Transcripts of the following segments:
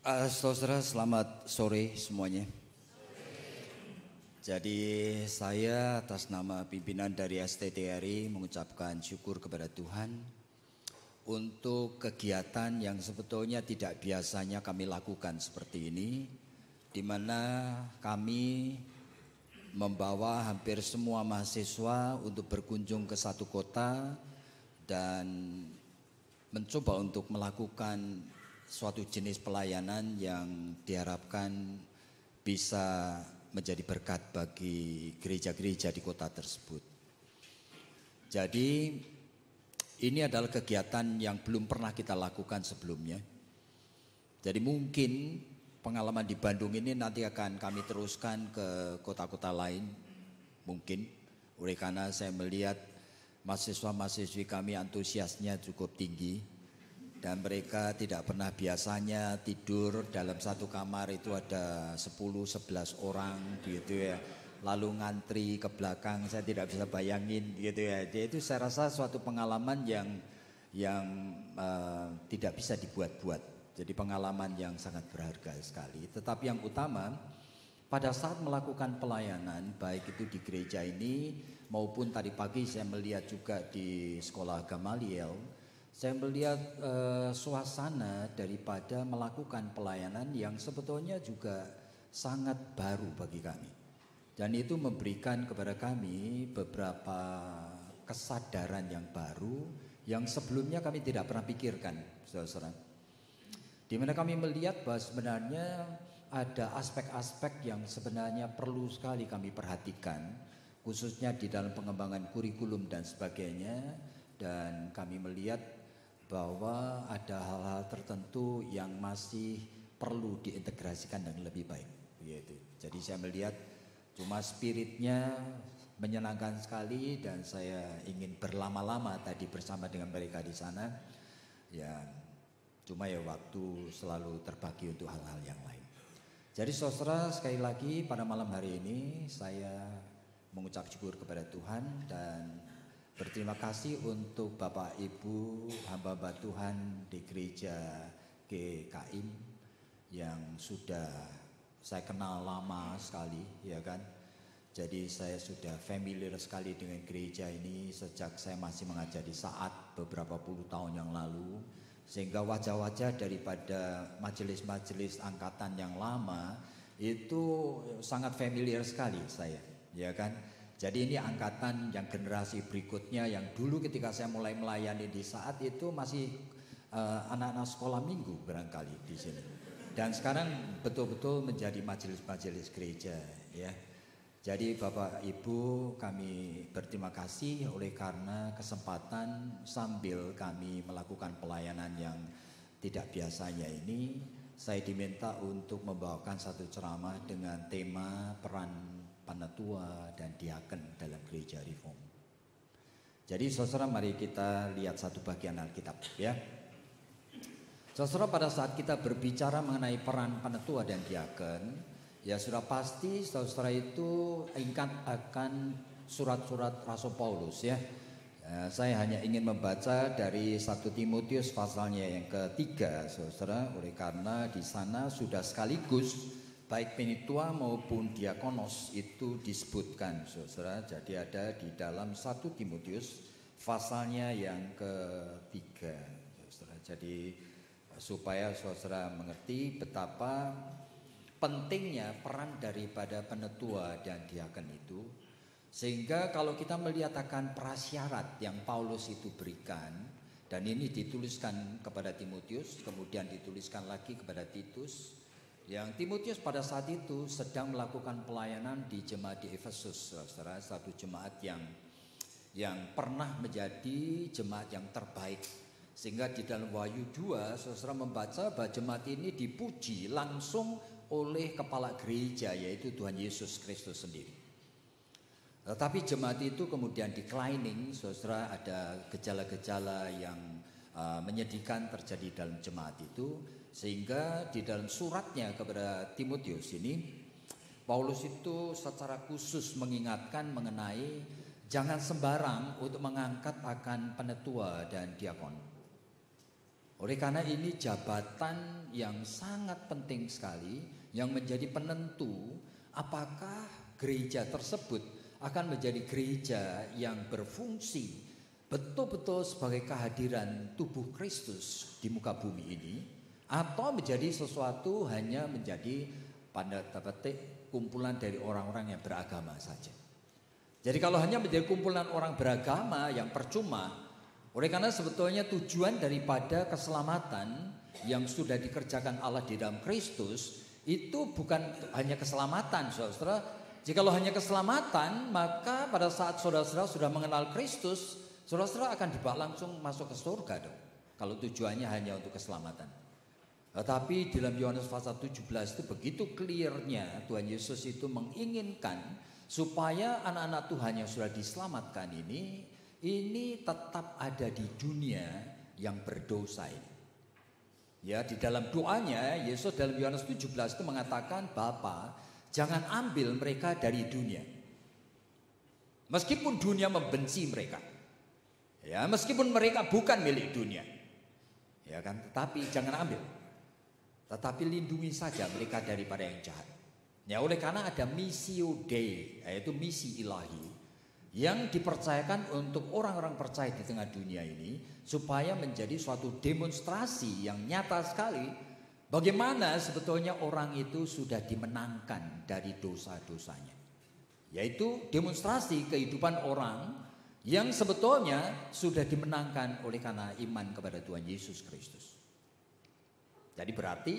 Saudara, selamat sore semuanya. Jadi saya atas nama pimpinan dari STTRI mengucapkan syukur kepada Tuhan untuk kegiatan yang sebetulnya tidak biasanya kami lakukan seperti ini, di mana kami membawa hampir semua mahasiswa untuk berkunjung ke satu kota dan mencoba untuk melakukan suatu jenis pelayanan yang diharapkan bisa menjadi berkat bagi gereja-gereja di kota tersebut. Jadi ini adalah kegiatan yang belum pernah kita lakukan sebelumnya. Jadi mungkin pengalaman di Bandung ini nanti akan kami teruskan ke kota-kota lain. Mungkin oleh karena saya melihat mahasiswa-mahasiswi kami antusiasnya cukup tinggi. Dan mereka tidak pernah biasanya tidur dalam satu kamar itu ada 10-11 orang gitu ya. Lalu ngantri ke belakang, saya tidak bisa bayangin gitu ya. Jadi itu saya rasa suatu pengalaman yang tidak bisa dibuat-buat. Jadi pengalaman yang sangat berharga sekali. Tetapi yang utama pada saat melakukan pelayanan baik itu di gereja ini maupun tadi pagi saya melihat juga di sekolah Gamaliel. Saya melihat suasana daripada melakukan pelayanan yang sebetulnya juga sangat baru bagi kami. Dan itu memberikan kepada kami beberapa kesadaran yang baru yang sebelumnya kami tidak pernah pikirkan, saudara-saudara. Di mana kami melihat bahwa sebenarnya ada aspek-aspek yang sebenarnya perlu sekali kami perhatikan, khususnya di dalam pengembangan kurikulum dan sebagainya. Dan kami melihat bahwa ada hal-hal tertentu yang masih perlu diintegrasikan dan lebih baik gitu. Jadi saya melihat cuma spiritnya menyenangkan sekali dan saya ingin berlama-lama tadi bersama dengan mereka di sana. Ya cuma ya waktu selalu terbagi untuk hal-hal yang lain. Jadi saudara, sekali lagi pada malam hari ini saya mengucap syukur kepada Tuhan dan berterima kasih untuk Bapak Ibu hamba-hamba Tuhan di gereja GKIM yang sudah saya kenal lama sekali, ya kan. Jadi saya sudah familiar sekali dengan gereja ini sejak saya masih mengajar di Saat beberapa puluh tahun yang lalu. Sehingga wajah-wajah daripada majelis-majelis angkatan yang lama itu sangat familiar sekali saya, ya kan. Jadi ini angkatan yang generasi berikutnya yang dulu ketika saya mulai melayani di Saat itu masih anak-anak sekolah minggu barangkali di sini. Dan sekarang betul-betul menjadi majelis-majelis gereja ya. Jadi Bapak Ibu kami berterima kasih oleh karena kesempatan sambil kami melakukan pelayanan yang tidak biasanya ini. Saya diminta untuk membawakan satu ceramah dengan tema peran Penatua dan Diaken dalam gereja Reform. Jadi saudara, mari kita lihat satu bagian Alkitab ya. Saudara, pada saat kita berbicara mengenai peran Penatua dan Diaken, ya sudah pasti saudara itu ingat akan surat-surat Rasul Paulus ya. Saya hanya ingin membaca dari 1 Timotius pasalnya yang ketiga saudara, oleh karena di sana sudah sekaligus baik penitua maupun diakonos itu disebutkan saudara. Jadi ada di dalam 1 Timotius pasalnya yang ketiga saudara. Jadi supaya saudara mengerti betapa pentingnya peran daripada penatua dan diaken itu. Sehingga kalau kita melihat akan prasyarat yang Paulus itu berikan, dan ini dituliskan kepada Timotius, kemudian dituliskan lagi kepada Titus. Yang Timotius pada saat itu sedang melakukan pelayanan di jemaat di Efesus, saudara, satu jemaat yang pernah menjadi jemaat yang terbaik. Sehingga di dalam Wahyu 2 saudara membaca bahwa jemaat ini dipuji langsung oleh kepala gereja yaitu Tuhan Yesus Kristus sendiri. Tetapi jemaat itu kemudian declining, saudara, ada gejala-gejala yang menyedihkan terjadi dalam jemaat itu. Sehingga di dalam suratnya kepada Timotius ini Paulus itu secara khusus mengingatkan mengenai jangan sembarang untuk mengangkat akan penatua dan diakon. Oleh karena ini jabatan yang sangat penting sekali, yang menjadi penentu apakah gereja tersebut akan menjadi gereja yang berfungsi betul-betul sebagai kehadiran tubuh Kristus di muka bumi ini, atau menjadi sesuatu hanya menjadi pada petik kumpulan dari orang-orang yang beragama saja. Jadi kalau hanya menjadi kumpulan orang beragama yang percuma, oleh karena sebetulnya tujuan daripada keselamatan yang sudah dikerjakan Allah di dalam Kristus itu bukan hanya keselamatan, saudara. Jikalau hanya keselamatan, maka pada saat saudara-saudara sudah mengenal Kristus, saudara-saudara akan dibawa langsung masuk ke surga dong. Kalau tujuannya hanya untuk keselamatan. Tetapi dalam Yohanes pasal 17 itu begitu clearnya Tuhan Yesus itu menginginkan supaya anak-anak Tuhan yang sudah diselamatkan ini tetap ada di dunia yang berdosa ini. Ya, di dalam doanya Yesus dalam Yohanes 17 itu mengatakan, Bapa, jangan ambil mereka dari dunia. Meskipun dunia membenci mereka. Ya, meskipun mereka bukan milik dunia. Ya kan, tetapi jangan ambil. Tetapi lindungi saja mereka daripada yang jahat. Ya, oleh karena ada missio Dei, yaitu misi ilahi yang dipercayakan untuk orang-orang percaya di tengah dunia ini, supaya menjadi suatu demonstrasi yang nyata sekali bagaimana sebetulnya orang itu sudah dimenangkan dari dosa-dosanya. Yaitu demonstrasi kehidupan orang yang sebetulnya sudah dimenangkan oleh karena iman kepada Tuhan Yesus Kristus. Jadi berarti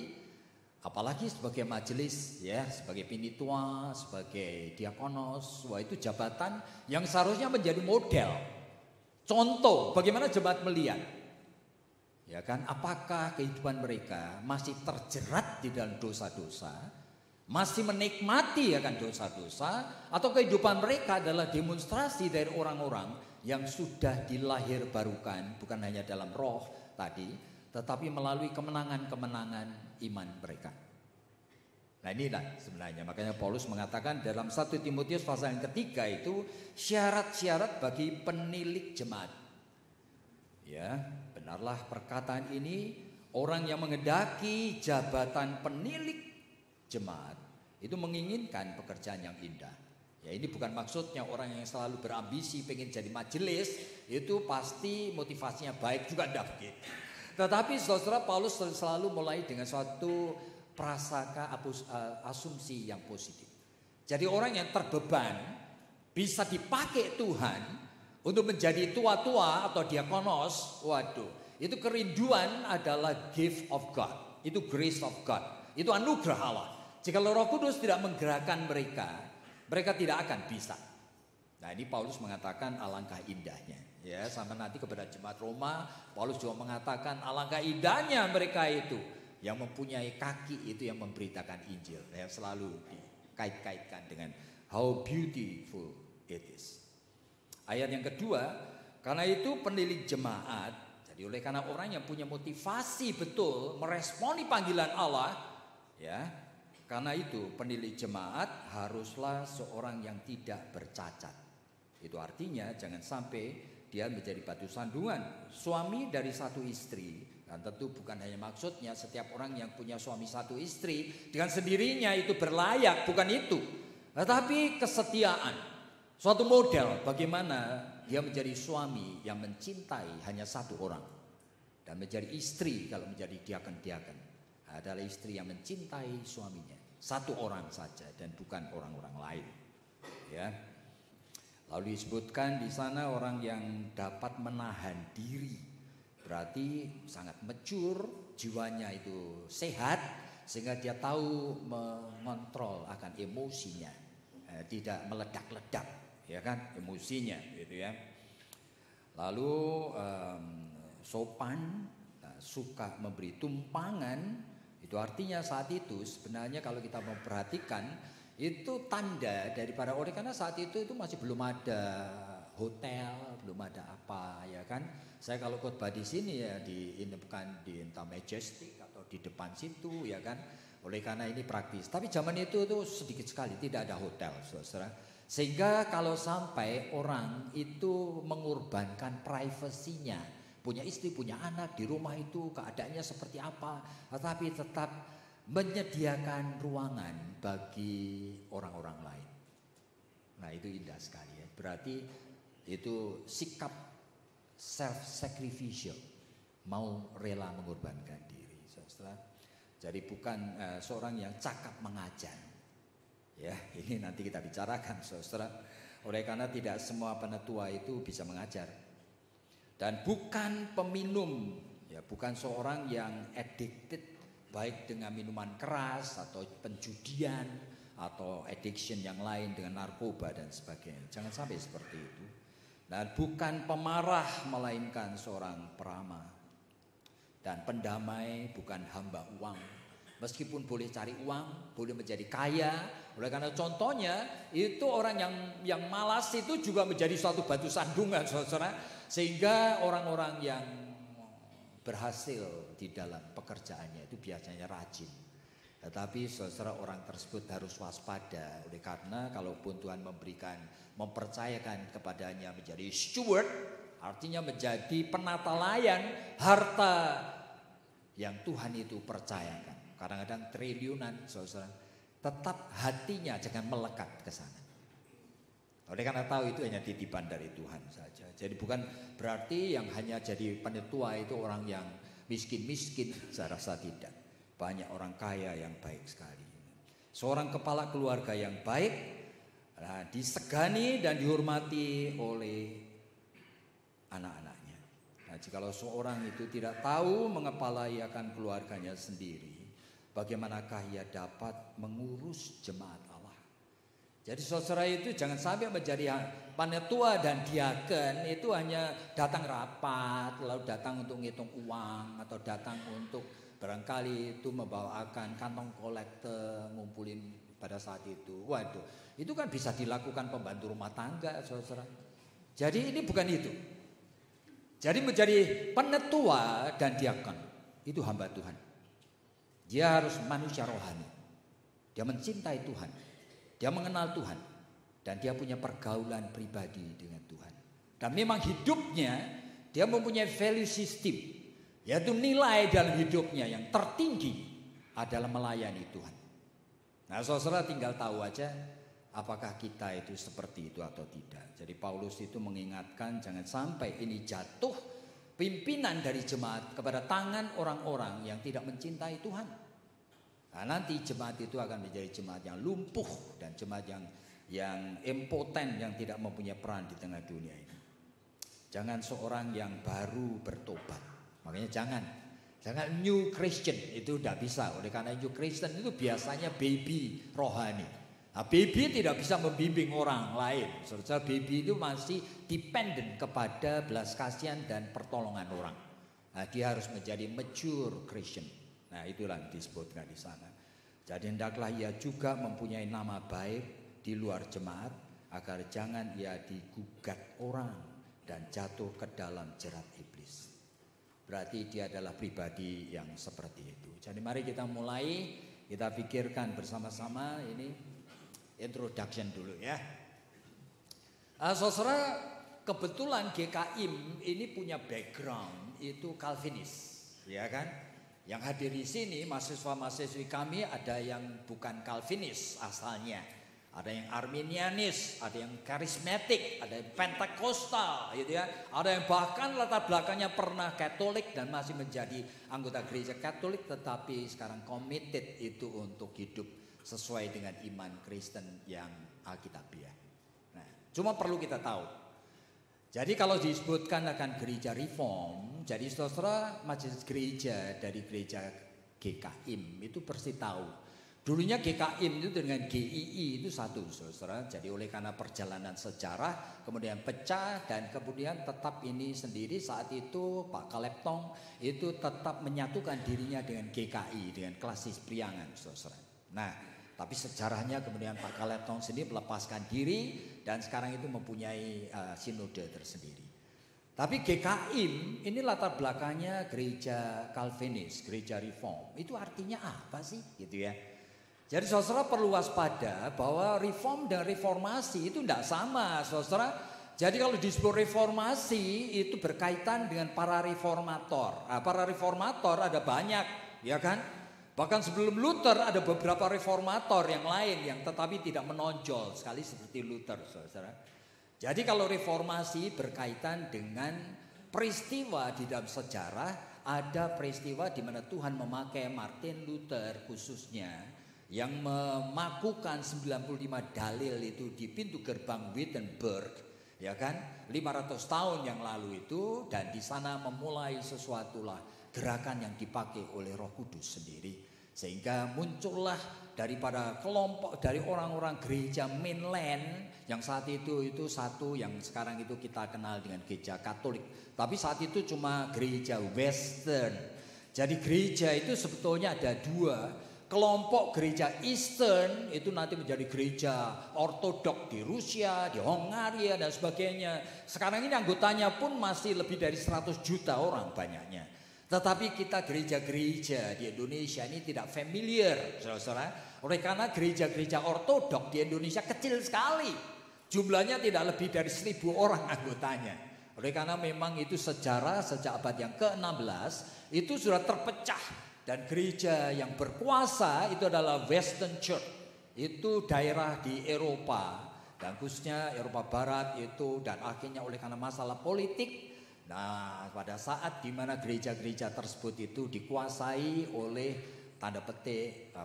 apalagi sebagai majelis, ya, sebagai pinitua, sebagai diakonos, wah itu jabatan yang seharusnya menjadi model, contoh bagaimana jemaat melihat, ya kan, apakah kehidupan mereka masih terjerat di dalam dosa-dosa, masih menikmati akan dosa-dosa, atau kehidupan mereka adalah demonstrasi dari orang-orang yang sudah dilahir barukan, bukan hanya dalam roh tadi, tetapi melalui kemenangan-kemenangan iman mereka. Nah inilah sebenarnya, makanya Paulus mengatakan dalam 1 Timotius pasal yang ketiga itu syarat-syarat bagi penilik jemaat. Ya, benarlah perkataan ini, orang yang menghendaki jabatan penilik jemaat itu menginginkan pekerjaan yang indah. Ya, ini bukan maksudnya orang yang selalu berambisi pengen jadi majelis itu pasti motivasinya baik, juga tidak begitu. Tetapi saudara, Paulus selalu mulai dengan suatu prasangka asumsi yang positif. Jadi orang yang terbeban bisa dipakai Tuhan untuk menjadi tua-tua atau diakonos, waduh, itu kerinduan adalah gift of God, itu grace of God, itu anugerah Allah. Jika Roh Kudus tidak menggerakkan mereka, mereka tidak akan bisa. Nah ini Paulus mengatakan alangkah indahnya. Ya, sama nanti kepada jemaat Roma, Paulus juga mengatakan alangkah indahnya mereka itu yang mempunyai kaki itu yang memberitakan Injil. Ya, selalu dikait-kaitkan dengan how beautiful it is. Ayat yang kedua, karena itu penilik jemaat, jadi oleh karena orang yang punya motivasi betul meresponi panggilan Allah, ya, karena itu penilik jemaat haruslah seorang yang tidak bercacat. Itu artinya jangan sampai dia menjadi batu sandungan, suami dari satu istri. Dan tentu bukan hanya maksudnya setiap orang yang punya suami satu istri dengan sendirinya itu berlayak, bukan itu. Tetapi kesetiaan, suatu model bagaimana dia menjadi suami yang mencintai hanya satu orang, dan menjadi istri kalau menjadi diaken-diaken adalah istri yang mencintai suaminya satu orang saja dan bukan orang-orang lain. Ya. Lalu disebutkan di sana orang yang dapat menahan diri, berarti sangat mature, jiwanya itu sehat sehingga dia tahu mengontrol akan emosinya, tidak meledak-ledak, ya kan, emosinya, gitu ya. Lalu sopan, suka memberi tumpangan, itu artinya saat itu sebenarnya kalau kita memperhatikan itu tanda daripada oleh karena saat itu masih belum ada hotel, belum ada apa, ya kan. Saya kalau khotbah di sini ya bukan di entah Majestic atau di depan situ, ya kan. Oleh karena ini praktis. Tapi zaman itu sedikit sekali tidak ada hotel, saudara. Sehingga kalau sampai orang itu mengorbankan privasinya punya istri, punya anak, di rumah itu keadaannya seperti apa, tetapi tetap menyediakan ruangan bagi orang-orang lain. Nah, itu indah sekali ya. Berarti itu sikap self-sacrificial, mau rela mengorbankan diri, saudara. Jadi bukan seorang yang cakap mengajar. Ya, ini nanti kita bicarakan, saudara. Oleh karena tidak semua penetua itu bisa mengajar. Dan bukan peminum, ya, bukan seorang yang addicted baik dengan minuman keras atau penjudian atau addiction yang lain dengan narkoba dan sebagainya. Jangan sampai seperti itu. Dan bukan pemarah melainkan seorang peramah. Dan pendamai bukan hamba uang. Meskipun boleh cari uang, boleh menjadi kaya. Oleh karena contohnya itu orang yang malas itu juga menjadi suatu batu sandungan, saudara. Sehingga orang-orang yang berhasil di dalam pekerjaannya itu biasanya rajin. Tetapi saudara, orang tersebut harus waspada. Oleh karena kalaupun Tuhan mempercayakan kepadanya menjadi steward, artinya menjadi penata layan harta yang Tuhan itu percayakan. Kadang-kadang triliunan, saudara, tetap hatinya jangan melekat ke sana. Oleh karena tahu itu hanya titipan dari Tuhan saja. Jadi bukan berarti yang hanya jadi penetua itu orang yang miskin-miskin. Saya rasa tidak. Banyak orang kaya yang baik sekali. Seorang kepala keluarga yang baik, disegani dan dihormati oleh anak-anaknya. Nah, jikalau seorang itu tidak tahu mengepalai akan keluarganya sendiri, bagaimanakah ia dapat mengurus jemaat Allah? Jadi saudara itu jangan sampai menjadi panetua dan diaken itu hanya datang rapat, lalu datang untuk ngitung uang, atau datang untuk barangkali itu membawakan kantong kolektor, ngumpulin pada saat itu. Waduh, itu kan bisa dilakukan pembantu rumah tangga, saudara. Jadi ini bukan itu. Jadi menjadi penetua dan diaken itu hamba Tuhan. Dia harus manusia rohani. Dia mencintai Tuhan. Dia mengenal Tuhan. Dan dia punya pergaulan pribadi dengan Tuhan. Dan memang hidupnya dia mempunyai value system. Yaitu nilai dalam hidupnya yang tertinggi adalah melayani Tuhan. Nah, saudara tinggal tahu aja apakah kita itu seperti itu atau tidak. Jadi Paulus itu mengingatkan jangan sampai ini jatuh pimpinan dari jemaat kepada tangan orang-orang yang tidak mencintai Tuhan. Nah, nanti jemaat itu akan menjadi jemaat yang lumpuh dan jemaat yang impoten, yang tidak mempunyai peran di tengah dunia ini. Jangan seorang yang baru bertobat. Makanya jangan new Christian itu tidak bisa. Oleh karena new Christian itu biasanya baby rohani. Nah, baby tidak bisa membimbing orang lain. Saudara, baby itu masih dependent kepada belas kasihan dan pertolongan orang. Nah, dia harus menjadi mature Christian. Nah, itulah yang disebutkan di sana. Jadi hendaklah ia juga mempunyai nama baik di luar jemaat agar jangan ia digugat orang dan jatuh ke dalam jerat iblis. Berarti dia adalah pribadi yang seperti itu. Jadi mari kita mulai, kita pikirkan bersama-sama ini introduction dulu ya. Saudara, kebetulan GKIM ini punya background itu Calvinis, ya kan? Yang hadir di sini mahasiswa-mahasiswi kami ada yang bukan Calvinis asalnya, ada yang Arminianis, ada yang karismatik, ada yang Pentakostal, gitu ya. Ada yang bahkan latar belakangnya pernah Katolik dan masih menjadi anggota gereja Katolik, tetapi sekarang committed itu untuk hidup sesuai dengan iman Kristen yang Alkitabiah. Nah, cuma perlu kita tahu. Jadi kalau disebutkan akan gereja reform, jadi saudara majelis gereja dari gereja GKIM itu pasti tahu. Dulunya GKIM itu dengan GII itu satu, saudara. Jadi oleh karena perjalanan sejarah kemudian pecah dan kemudian tetap ini sendiri saat itu Pak Caleb Tong itu tetap menyatukan dirinya dengan GKI, dengan Klasis Priangan, saudara. Nah, tapi sejarahnya kemudian Pak Caleb Tong sendiri melepaskan diri dan sekarang itu mempunyai sinode tersendiri. Tapi GKIM ini latar belakangnya gereja Calvinis, gereja reform. Itu artinya apa sih gitu ya. Jadi saudara perlu waspada bahwa reform dan reformasi itu tidak sama, saudara. Jadi kalau disebut reformasi itu berkaitan dengan para reformator. Nah, para reformator ada banyak, ya kan? Bahkan sebelum Luther ada beberapa reformator yang lain yang tetapi tidak menonjol sekali seperti Luther, saudara. Jadi kalau reformasi berkaitan dengan peristiwa di dalam sejarah, ada peristiwa di mana Tuhan memakai Martin Luther khususnya yang memakukan 95 dalil itu di pintu gerbang Wittenberg. Ya kan, 500 tahun yang lalu itu, dan di sana memulai sesuatulah gerakan yang dipakai oleh Roh Kudus sendiri, sehingga muncullah daripada kelompok dari orang-orang gereja mainland yang saat itu satu yang sekarang itu kita kenal dengan gereja Katolik, tapi saat itu cuma gereja Western. Jadi gereja itu sebetulnya ada dua. Kelompok gereja Eastern itu nanti menjadi gereja ortodok di Rusia, di Hongaria dan sebagainya. Sekarang ini anggotanya pun masih lebih dari 100 juta orang banyaknya. Tetapi kita gereja-gereja di Indonesia ini tidak familiar, saudara-saudara. Oleh karena gereja-gereja ortodok di Indonesia kecil sekali. Jumlahnya tidak lebih dari 1.000 orang anggotanya. Oleh karena memang itu sejarah sejak abad yang ke-16 itu sudah terpecah. Dan gereja yang berkuasa itu adalah Western Church. Itu daerah di Eropa. Dan khususnya Eropa Barat itu. Dan akhirnya oleh karena masalah politik. Nah, pada saat di mana gereja-gereja tersebut itu dikuasai oleh tanda petik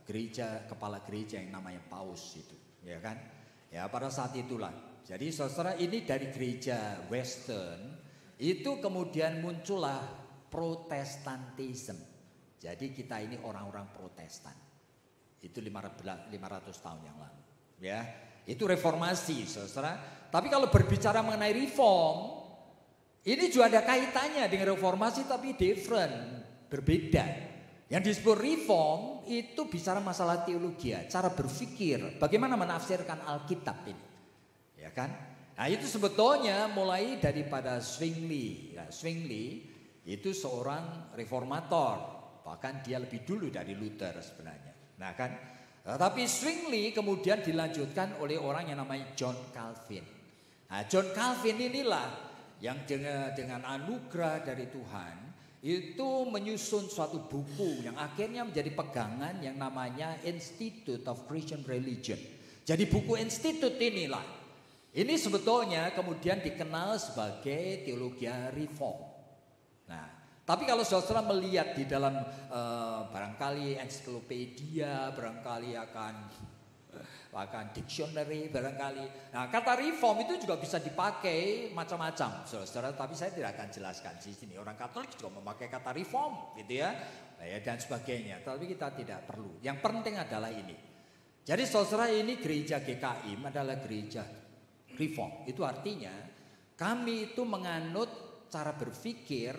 gereja, kepala gereja yang namanya Paus itu. Ya kan? Ya pada saat itulah. Jadi saudara, ini dari gereja Western. Itu kemudian muncullah Protestantisme. Jadi kita ini orang-orang Protestan. Itu 500 tahun yang lalu. Ya, itu reformasi, saudara. Tapi kalau berbicara mengenai reform, ini juga ada kaitannya dengan reformasi tapi different, berbeda. Yang disebut reform itu bicara masalah teologi, cara berpikir, bagaimana menafsirkan Alkitab ini. Ya kan? Nah, itu sebetulnya mulai daripada Zwingli. Ya, Zwingli itu seorang reformator, bahkan dia lebih dulu dari Luther sebenarnya. Nah kan, tapi Zwingli kemudian dilanjutkan oleh orang yang namanya John Calvin. Nah, John Calvin inilah yang dengan anugerah dari Tuhan itu menyusun suatu buku yang akhirnya menjadi pegangan yang namanya Institute of Christian Religion. Jadi buku Institute inilah, ini sebetulnya kemudian dikenal sebagai teologi reform. Nah, tapi kalau saudara melihat di dalam barangkali ensiklopedia, barangkali akan dictionary, barangkali. Nah, kata reform itu juga bisa dipakai macam-macam, saudara. Tapi saya tidak akan jelaskan di sini. Orang Katolik juga memakai kata reform, gitu ya, dan sebagainya. Tapi kita tidak perlu. Yang penting adalah ini. Jadi saudara, ini gereja GKI adalah gereja reform. Itu artinya kami itu menganut cara berpikir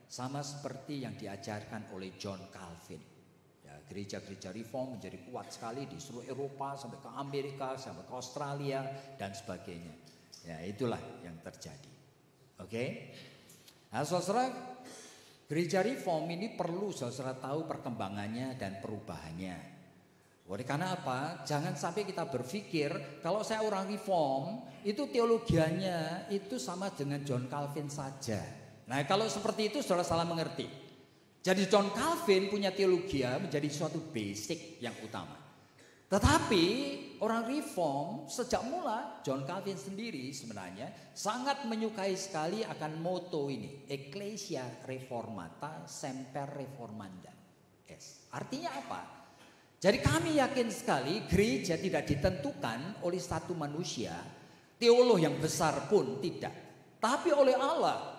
sama seperti yang diajarkan oleh John Calvin. Ya, gereja-gereja reform menjadi kuat sekali di seluruh Eropa sampai ke Amerika, sampai ke Australia dan sebagainya. Ya, itulah yang terjadi. Oke. Nah, saudara, gereja reform ini perlu saudara tahu perkembangannya dan perubahannya. Oleh karena apa? Jangan sampai kita berpikir kalau saya orang reform itu teologianya itu sama dengan John Calvin saja. Nah, kalau seperti itu saudara salah mengerti. Jadi John Calvin punya teologi menjadi suatu basic yang utama. Tetapi orang reform sejak mula John Calvin sendiri sebenarnya sangat menyukai sekali akan moto ini, Ecclesia Reformata Semper Reformanda. Yes. Artinya apa? Jadi kami yakin sekali gereja tidak ditentukan oleh satu manusia, teolog yang besar pun tidak. Tapi oleh Allah,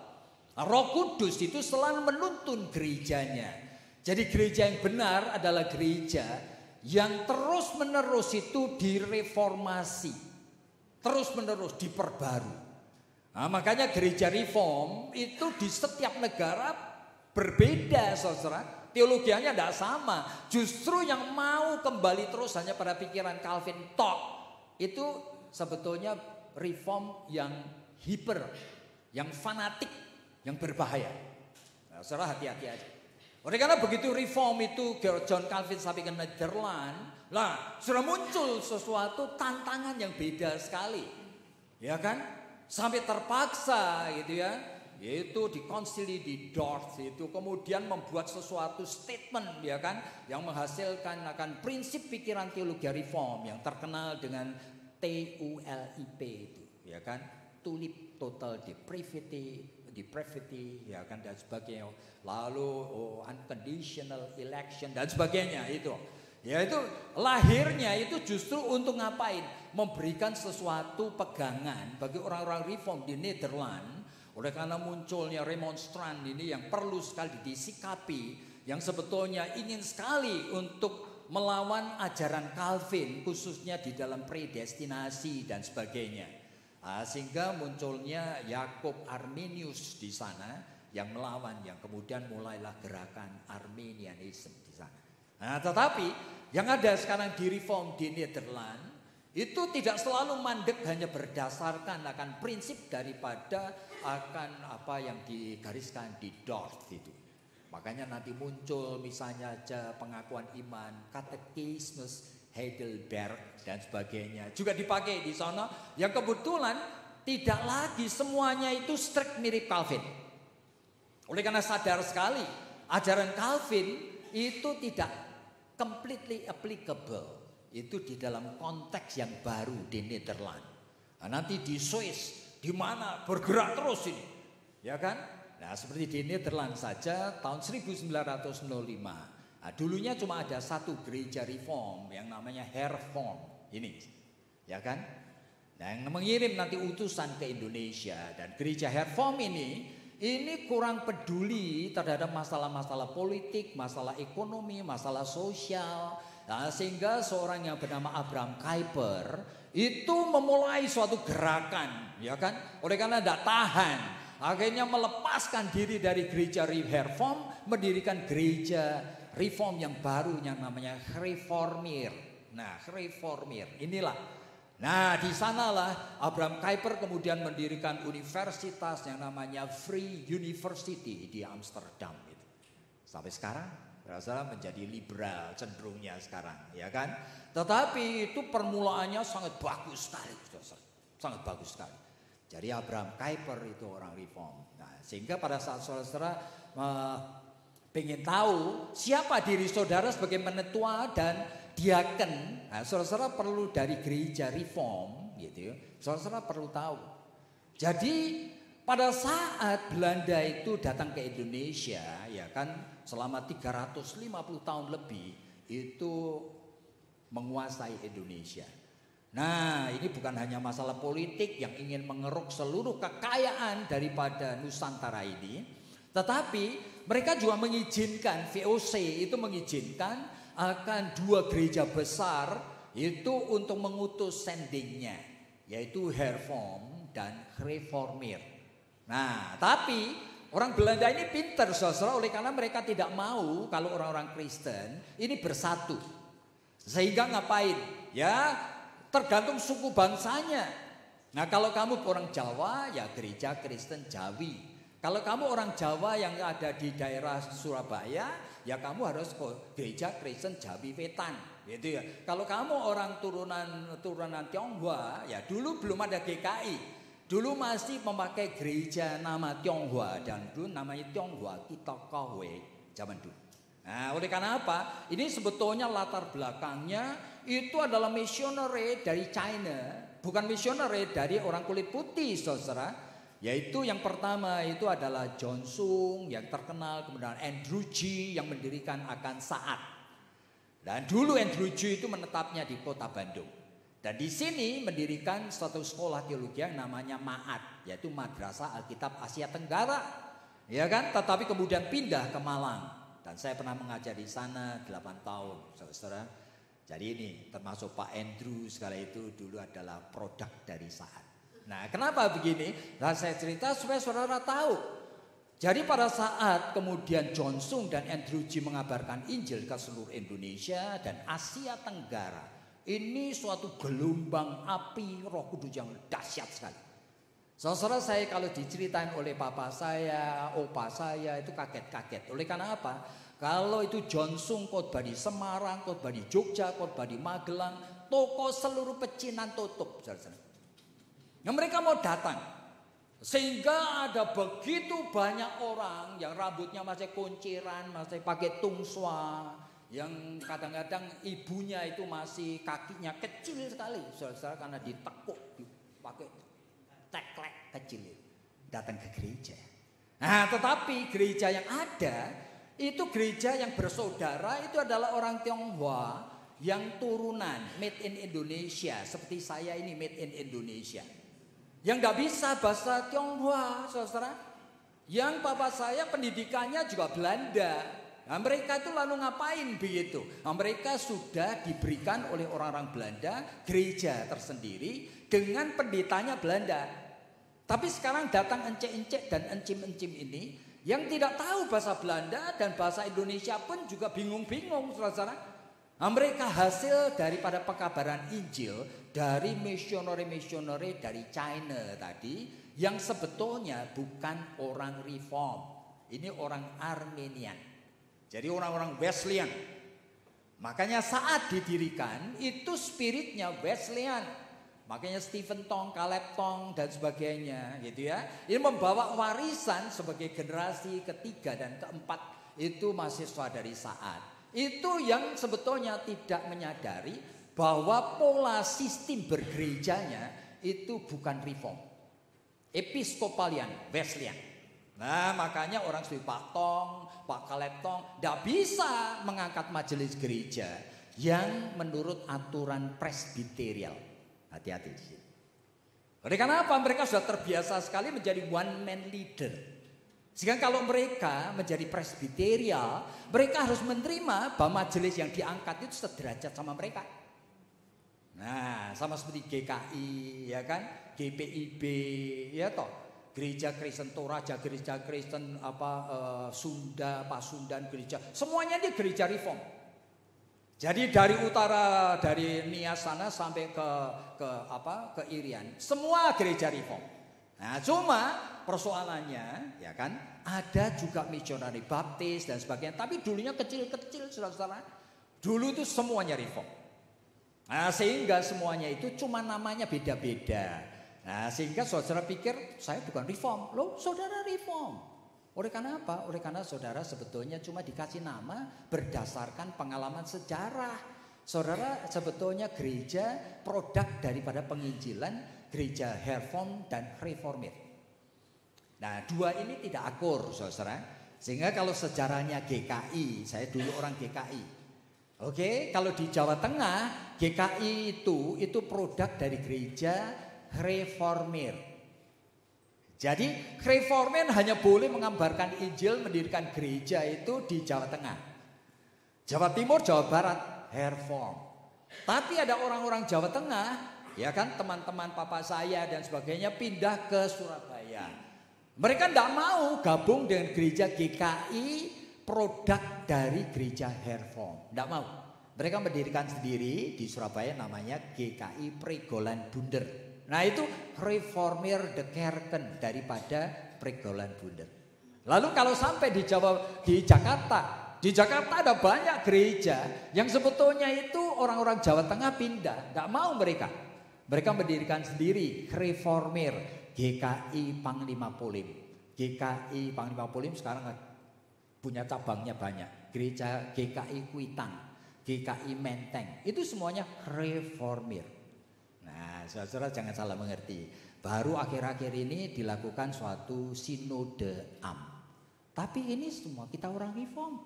Roh Kudus itu selalu menuntun gerejanya. Jadi gereja yang benar adalah gereja yang terus menerus itu direformasi. Terus menerus diperbarui. Nah, makanya gereja reform itu di setiap negara berbeda, saudara. Teologianya tidak sama. Justru yang mau kembali terus hanya pada pikiran Calvin tok itu sebetulnya reform yang hiper, yang fanatik, yang berbahaya. Nah, saudara hati-hati aja. Oleh karena begitu reform itu John Calvin sampai ke Nederland, lah sudah muncul sesuatu tantangan yang beda sekali. Ya kan? Sampai terpaksa gitu ya, yaitu di konsili di Dort itu kemudian membuat sesuatu statement ya kan, yang menghasilkan akan prinsip pikiran teologi reform yang terkenal dengan TULIP itu ya kan, tulip total depravity ya kan, dan sebagainya, lalu unconditional election dan sebagainya itu. Ya itu lahirnya itu justru untuk ngapain? Memberikan sesuatu pegangan bagi orang-orang reform di Nederland. Oleh karena munculnya remonstran ini yang perlu sekali disikapi, yang sebetulnya ingin sekali untuk melawan ajaran Calvin khususnya di dalam predestinasi dan sebagainya. Sehingga munculnya Jacob Arminius di sana yang melawan, yang kemudian mulailah gerakan Arminianism di sana. Nah, tetapi yang ada sekarang di reform di Nederland itu tidak selalu mandek hanya berdasarkan akan prinsip daripada akan apa yang digariskan di Dort itu. Makanya nanti muncul misalnya aja pengakuan iman, katekismus Heidelberg dan sebagainya juga dipakai di sana, yang kebetulan tidak lagi semuanya itu strict mirip Calvin. Oleh karena sadar sekali ajaran Calvin itu tidak completely applicable itu di dalam konteks yang baru di Nederland. Nah, nanti di Swiss di mana bergerak terus ini, ya kan? Nah, seperti di Nederland saja tahun 1905. Nah, dulunya cuma ada satu gereja reform yang namanya Hervorm ini, ya kan? Nah, yang mengirim nanti utusan ke Indonesia, dan gereja Hervorm ini kurang peduli terhadap masalah-masalah politik, masalah ekonomi, masalah sosial. Nah, sehingga seorang yang bernama Abraham Kuyper itu memulai suatu gerakan, ya kan? Oleh karena tidak tahan, akhirnya melepaskan diri dari gereja Hervorm, mendirikan gereja reform yang baru yang namanya Reformir. Nah, Reformir inilah. Nah, di sanalah Abraham Kuyper kemudian mendirikan universitas yang namanya Free University di Amsterdam itu. Sampai sekarang berasa menjadi liberal cenderungnya sekarang, ya kan? Tetapi itu permulaannya sangat bagus sekali, sangat bagus sekali. Jadi Abraham Kuyper itu orang reform. Nah, sehingga pada saat saudara pengen tahu siapa diri saudara sebagai penetua dan diaken, nah, saudara perlu dari gereja reform gitu ya. Saudara perlu tahu. Jadi pada saat Belanda itu datang ke Indonesia, ya kan, selama 350 tahun lebih itu menguasai Indonesia. Nah, ini bukan hanya masalah politik yang ingin mengeruk seluruh kekayaan daripada Nusantara ini, tetapi mereka juga mengizinkan, VOC itu mengizinkan akan dua gereja besar itu untuk mengutus sendingnya, yaitu Hervorm dan Reformir. Nah, tapi orang Belanda ini pintar, saudara, oleh karena mereka tidak mau kalau orang-orang Kristen ini bersatu. Sehingga ngapain? Ya, tergantung suku bangsanya. Nah, kalau kamu orang Jawa, ya gereja Kristen Jawi. Kalau kamu orang Jawa yang ada di daerah Surabaya, ya kamu harus ke gereja Kristen Jawi Wetan, gitu ya. Kalau kamu orang turunan Tionghoa, ya dulu belum ada GKI, dulu masih memakai gereja nama Tionghoa, dan dulu namanya Tionghoa Kitokowe zaman dulu. Nah, oleh karena apa? Ini sebetulnya latar belakangnya itu adalah misioneri dari China, bukan misioneri dari orang kulit putih, saudara. Yaitu yang pertama itu adalah John Sung yang terkenal, kemudian Andrew G yang mendirikan Akan Saat. Dan dulu Andrew G itu menetapnya di kota Bandung. Dan di sini mendirikan suatu sekolah teologi yang namanya MAAT, yaitu Madrasah Alkitab Asia Tenggara. Ya kan? Tetapi kemudian pindah ke Malang. Dan saya pernah mengajar di sana 8 tahun, saudara. Jadi ini termasuk Pak Andrew segala itu dulu adalah produk dari Saat. Nah, kenapa begini? Nah, saya cerita supaya saudara tahu. Jadi pada saat kemudian John Sung dan Andrew G mengabarkan Injil ke seluruh Indonesia dan Asia Tenggara, ini suatu gelombang api Roh Kudus yang dahsyat sekali. Saudara, saya kalau diceritain oleh papa saya, opa saya itu kaget-kaget. Oleh karena apa? Kalau itu John Sung khotbah di Semarang, khotbah di Jogja, khotbah di Magelang, toko seluruh pecinan tutup, saudara. Nah, mereka mau datang. Sehingga ada begitu banyak orang yang rambutnya masih kunciran, masih pakai tungswa, yang kadang-kadang ibunya itu masih kakinya kecil sekali, saudara, karena ditekuk, dipakai teklek kecil, datang ke gereja. Nah, tetapi gereja yang ada itu gereja yang bersaudara, itu adalah orang Tionghoa yang turunan made in Indonesia, seperti saya ini made in Indonesia. Yang tidak bisa bahasa Tionghoa, saudara. Yang papa saya pendidikannya juga Belanda. Nah, mereka itu lalu ngapain begitu? Nah, mereka sudah diberikan oleh orang-orang Belanda gereja tersendiri dengan pendetanya Belanda. Tapi sekarang datang encek-encek dan encim-encim ini yang tidak tahu bahasa Belanda dan bahasa Indonesia pun juga bingung-bingung, saudara. Nah, mereka hasil daripada pekabaran Injil dari misioneri-misioneri dari China tadi yang sebetulnya bukan orang Reform. Ini orang Armenian. Jadi orang-orang Wesleyan. Makanya saat didirikan itu spiritnya Wesleyan. Makanya Stephen Tong, Caleb Tong dan sebagainya gitu ya. Ini membawa warisan sebagai generasi ketiga dan keempat itu mahasiswa dari saat. Itu yang sebetulnya tidak menyadari bahwa pola sistem bergerejanya itu bukan reform, episkopalian, Wesleyan. Nah, makanya orang seperti Pak Tong, Pak Caleb Tong tidak bisa mengangkat majelis gereja yang menurut aturan presbiterial. Hati-hati di sini. Oleh karena apa? Mereka sudah terbiasa sekali menjadi one man leader. Sehingga kalau mereka menjadi presbiterial, mereka harus menerima bahwa majelis yang diangkat itu sederajat sama mereka. Nah, sama seperti GKI, ya kan, GPIB, ya toh, Gereja Kristen Toraja, Gereja Kristen Sunda, Pasundan, gereja, semuanya ini gereja reform. Jadi dari utara, dari Nias sana sampai ke Irian, semua gereja reform. Nah, cuma persoalannya, ya kan, ada juga misionari baptis dan sebagainya. Tapi dulunya kecil-kecil, saudara-saudara. Dulu itu semuanya reform. Nah, sehingga semuanya itu cuma namanya beda-beda. Nah, sehingga saudara pikir saya bukan reform. Loh, saudara reform. Oleh karena apa? Oleh karena saudara sebetulnya cuma dikasih nama berdasarkan pengalaman sejarah. Saudara sebetulnya gereja produk daripada penginjilan gereja Herform dan Reformir. Nah, dua ini tidak akur, saudara. Sehingga kalau sejarahnya GKI, saya dulu orang GKI. Oke, kalau di Jawa Tengah, GKI itu produk dari gereja Reformir. Jadi Reformir hanya boleh mengabarkan Injil, mendirikan gereja itu di Jawa Tengah. Jawa Timur, Jawa Barat, Herform. Tapi ada orang-orang Jawa Tengah, ya kan, teman-teman papa saya dan sebagainya pindah ke Surabaya. Mereka tidak mau gabung dengan gereja GKI produk dari gereja Herform. Tidak mau. Mereka mendirikan sendiri di Surabaya namanya GKI Pregolan Bunder. Nah, itu Reformir de Kerken daripada Pregolan Bunder. Lalu kalau sampai di Jakarta ada banyak gereja yang sebetulnya itu orang-orang Jawa Tengah pindah. Tidak mau mereka. Mereka mendirikan sendiri Reformir GKI Panglima Polim. GKI Panglima Polim sekarang punya cabangnya banyak. Gereja GKI Kuitang, GKI Menteng, itu semuanya Reformir. Nah, saudara jangan salah mengerti. Baru akhir-akhir ini dilakukan suatu sinode am. Tapi ini semua kita orang reform.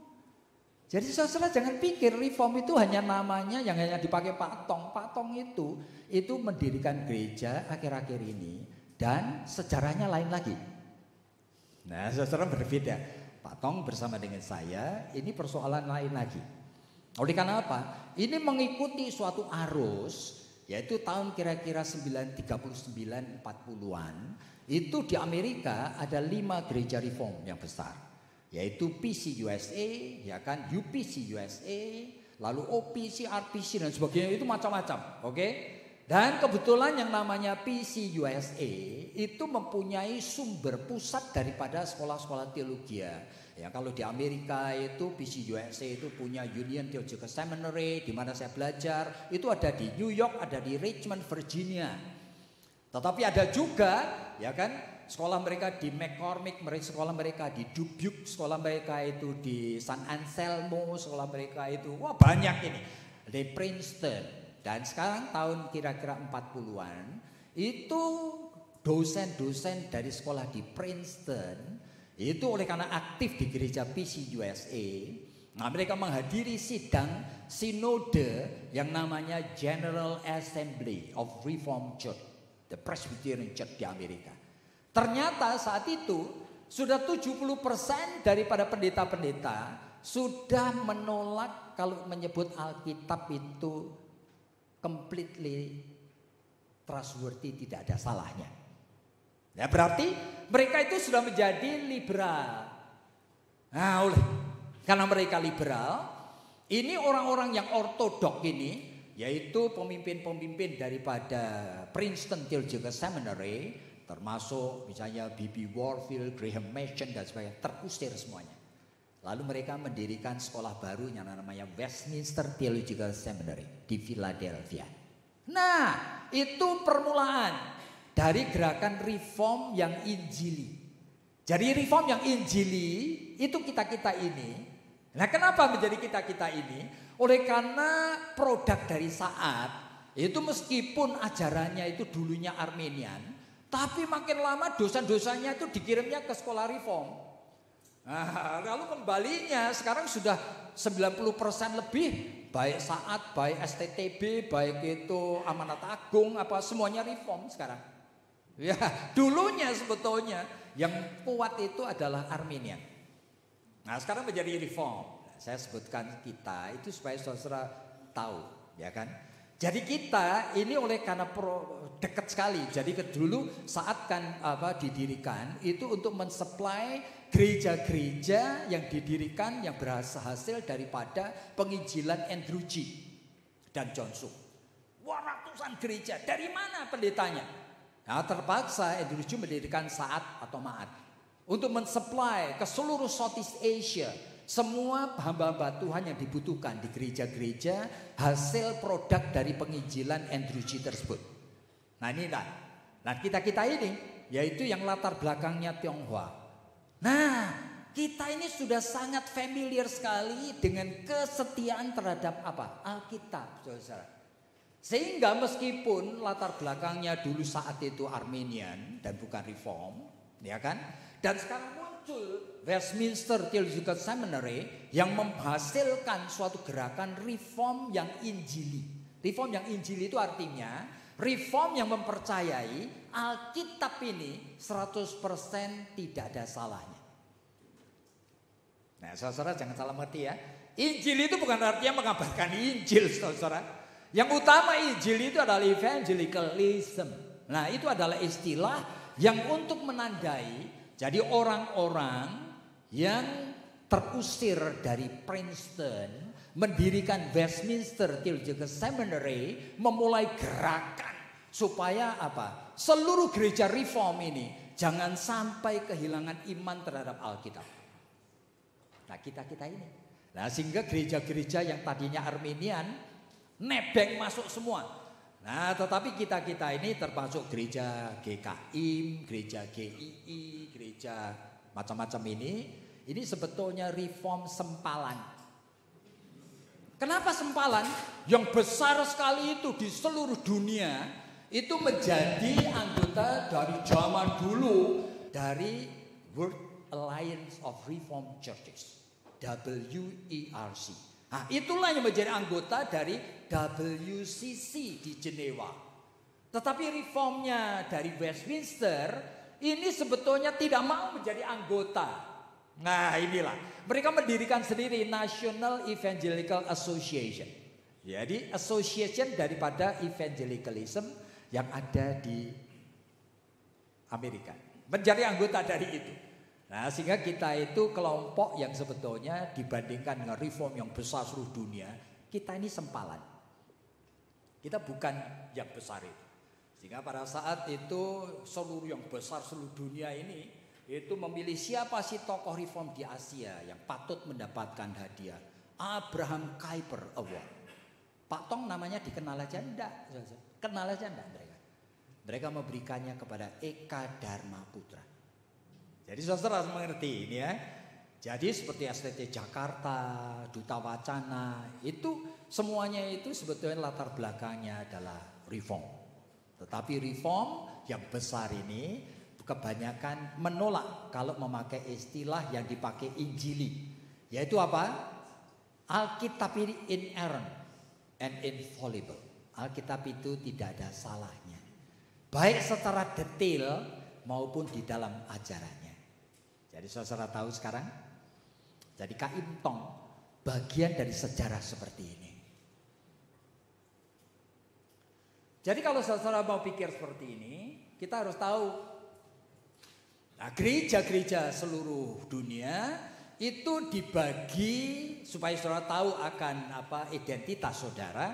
Jadi saudara jangan pikir reform itu hanya namanya yang hanya dipakai Pak Tong. Pak Tong itu mendirikan gereja akhir-akhir ini dan sejarahnya lain lagi. Nah, saudara berbeda. Pak Tong bersama dengan saya ini persoalan lain lagi. Oleh karena apa? Ini mengikuti suatu arus, yaitu tahun kira-kira 39-40-an. Itu di Amerika ada 5 gereja reform yang besar. Yaitu PC USA, ya kan, UPC USA, lalu OPC, RPC dan sebagainya, itu macam-macam, oke? Dan kebetulan yang namanya PC USA itu mempunyai sumber pusat daripada sekolah-sekolah teologi. Ya, kalau di Amerika itu PC USA itu punya Union Theological Seminary di mana saya belajar, itu ada di New York, ada di Richmond, Virginia. Tetapi ada juga, ya kan, sekolah mereka di McCormick, sekolah mereka di Dubuque, sekolah mereka itu di San Anselmo, sekolah mereka itu, wah banyak ini. Di Princeton. Dan sekarang tahun kira-kira 40-an, itu dosen-dosen dari sekolah di Princeton, itu oleh karena aktif di gereja PCUSA, nah mereka menghadiri sidang sinode yang namanya General Assembly of Reformed Church, the Presbyterian Church di Amerika. Ternyata saat itu sudah 70% daripada pendeta-pendeta sudah menolak kalau menyebut Alkitab itu completely trustworthy, tidak ada salahnya. Ya berarti mereka itu sudah menjadi liberal. Nah, karena mereka liberal, ini orang-orang yang ortodok ini, yaitu pemimpin-pemimpin daripada Princeton Theological Seminary, termasuk misalnya B.B. Warfield, Graham Machen dan sebagainya, terusir semuanya. Lalu mereka mendirikan sekolah baru yang namanya Westminster Theological Seminary di Philadelphia. Nah, itu permulaan dari gerakan reform yang injili. Jadi reform yang injili itu kita-kita ini. Nah, kenapa menjadi kita-kita ini? Oleh karena produk dari saat itu meskipun ajarannya itu dulunya Armenian, tapi makin lama dosa-dosanya itu dikirimnya ke sekolah reform. Nah, lalu kembalinya sekarang sudah 90% lebih, baik saat, baik STTB, baik itu Amanat Agung, apa semuanya reform sekarang. Ya, dulunya sebetulnya yang kuat itu adalah Armenian. Nah, sekarang menjadi reform. Nah, saya sebutkan kita itu supaya saudara tahu, ya kan? Jadi kita ini oleh karena dekat sekali. Jadi dulu saat kan didirikan itu untuk mensuplai gereja-gereja yang didirikan yang berhasil daripada penginjilan Andrew G. dan John Suk. Wah, ratusan gereja. Dari mana pendetanya? Nah, terpaksa Andrew G mendirikan Saat atau Ma'at untuk mensuplai ke seluruh Southeast Asia semua hamba-hamba Tuhan yang dibutuhkan di gereja-gereja hasil produk dari penginjilan Andrew G tersebut. Nah, inilah. Nah, kita-kita ini yaitu yang latar belakangnya Tionghoa. Nah, kita ini sudah sangat familiar sekali dengan kesetiaan terhadap apa? Alkitab, saudara. Sehingga meskipun latar belakangnya dulu saat itu Armenian dan bukan reform, ya kan? Dan sekarang muncul Westminster Theological Seminary yang menghasilkan suatu gerakan reform yang injili. Reform yang injili itu artinya reform yang mempercayai Alkitab ini 100% tidak ada salahnya. Nah, saudara jangan salah mengerti ya. Injil itu bukan artinya mengabarkan Injil, saudara. Yang utama Injil itu adalah evangelicalism. Nah, itu adalah istilah yang untuk menandai jadi orang-orang yang terusir dari Princeton mendirikan Westminster Theological Seminary, memulai gerakan supaya apa? Seluruh gereja reform ini jangan sampai kehilangan iman terhadap Alkitab. Nah, kita-kita ini. Nah, sehingga gereja-gereja yang tadinya Armenian nebeng masuk semua. Nah, tetapi kita-kita ini termasuk gereja GKIM, gereja GII, gereja macam-macam ini sebetulnya reform sempalan. Kenapa sempalan? Yang besar sekali itu di seluruh dunia itu menjadi anggota dari zaman dulu dari World Alliance of Reformed Churches, WERC. Nah, itulah yang menjadi anggota dari WCC di Jenewa. Tetapi reformnya dari Westminster ini sebetulnya tidak mau menjadi anggota. Nah, inilah. Mereka mendirikan sendiri National Evangelical Association. Jadi association daripada evangelicalism yang ada di Amerika. Menjadi anggota dari itu. Nah, sehingga kita itu kelompok yang sebetulnya dibandingkan dengan reform yang besar seluruh dunia, kita ini sempalan. Kita bukan yang besar itu. Sehingga pada saat itu seluruh yang besar seluruh dunia ini itu memilih siapa sih tokoh reform di Asia yang patut mendapatkan hadiah. Abraham Kuyper Award. Pak Tong namanya dikenal aja enggak? Kenal aja enggak mereka? Mereka memberikannya kepada Eka Dharma Putra. Jadi saudara mengerti ini ya. Jadi seperti STT Jakarta, Duta Wacana, itu semuanya itu sebetulnya latar belakangnya adalah reform. Tetapi reform yang besar ini kebanyakan menolak kalau memakai istilah yang dipakai Injili. Yaitu apa? Alkitab ini inerrant and infallible. Alkitab itu tidak ada salahnya. Baik secara detail maupun di dalam ajarannya. Jadi saudara tahu sekarang? Jadi Kain Tong bagian dari sejarah seperti ini. Jadi kalau saudara mau pikir seperti ini, kita harus tahu. Nah, gereja-gereja seluruh dunia itu dibagi supaya saudara tahu akan apa identitas saudara,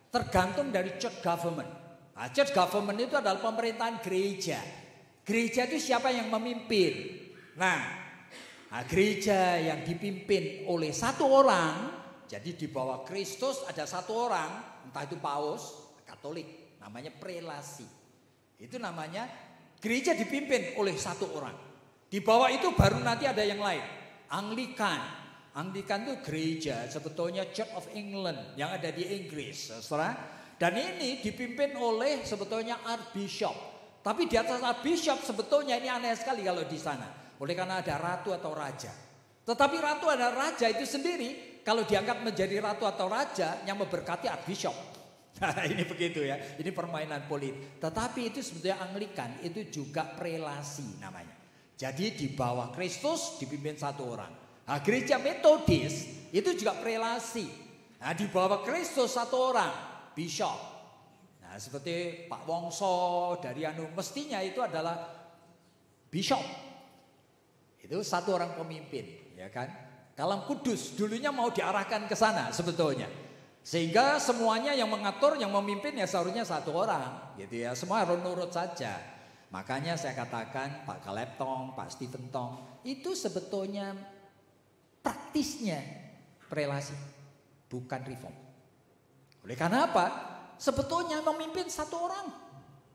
tergantung dari church government. Nah, church government itu adalah pemerintahan gereja. Gereja itu siapa yang memimpin? Nah, gereja yang dipimpin oleh satu orang, jadi di bawah Kristus ada satu orang, entah itu paus, Katolik, namanya prelasi. Itu namanya gereja dipimpin oleh satu orang. Di bawah itu baru nanti ada yang lain. Anglikan. Anglikan itu gereja sebetulnya Church of England yang ada di Inggris, saudara. Dan ini dipimpin oleh sebetulnya Archbishop. Tapi di atas Archbishop sebetulnya ini aneh sekali kalau di sana. Oleh karena ada ratu atau raja. Tetapi ratu dan raja itu sendiri kalau diangkat menjadi ratu atau raja yang memberkati Archbishop. Nah ini begitu ya, ini permainan politik. Tetapi itu sebetulnya Anglikan itu juga prelasi namanya. Jadi di bawah Kristus dipimpin satu orang. Nah, gereja Metodis itu juga prelasi. Nah di bawah Kristus satu orang, bishop. Nah seperti Pak Wongso dari mestinya itu adalah bishop. Itu satu orang pemimpin, ya kan? Kalam Kudus dulunya mau diarahkan ke sana sebetulnya. Sehingga semuanya yang mengatur, yang memimpin ya seharusnya satu orang, gitu ya. Semua harus nurut saja. Makanya saya katakan Pak Caleb Tong, Pak Stephen Tong itu sebetulnya praktisnya prelasi, bukan reform. Oleh karena apa? Sebetulnya memimpin satu orang.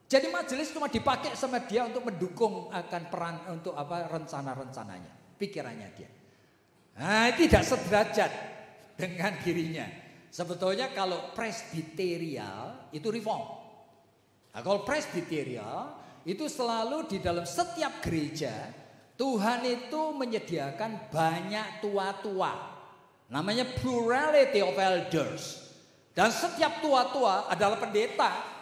Jadi majelis cuma dipakai sama dia untuk mendukung akan peran untuk apa rencana-rencananya, pikirannya dia. Nah, tidak sederajat dengan dirinya. Sebetulnya kalau presbiterial itu reform. Nah, kalau presbiterial itu selalu di dalam setiap gereja Tuhan itu menyediakan banyak tua-tua. Namanya plurality of elders. Dan setiap tua-tua adalah pendeta.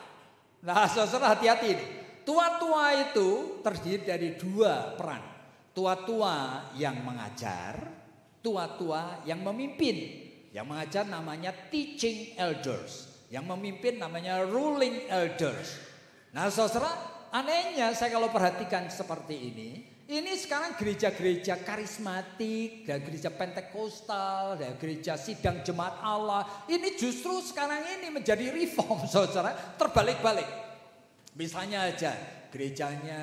Nah, saudara hati-hati ini. Tua-tua itu terdiri dari dua peran. Tua-tua yang mengajar, tua-tua yang memimpin. Yang mengajar namanya teaching elders. Yang memimpin namanya ruling elders. Nah, saudara, anehnya saya kalau perhatikan seperti ini sekarang gereja-gereja karismatik, dan gereja Pentekostal, dan gereja sidang jemaat Allah, ini justru sekarang ini menjadi reform, saudara, terbalik-balik. Misalnya aja gerejanya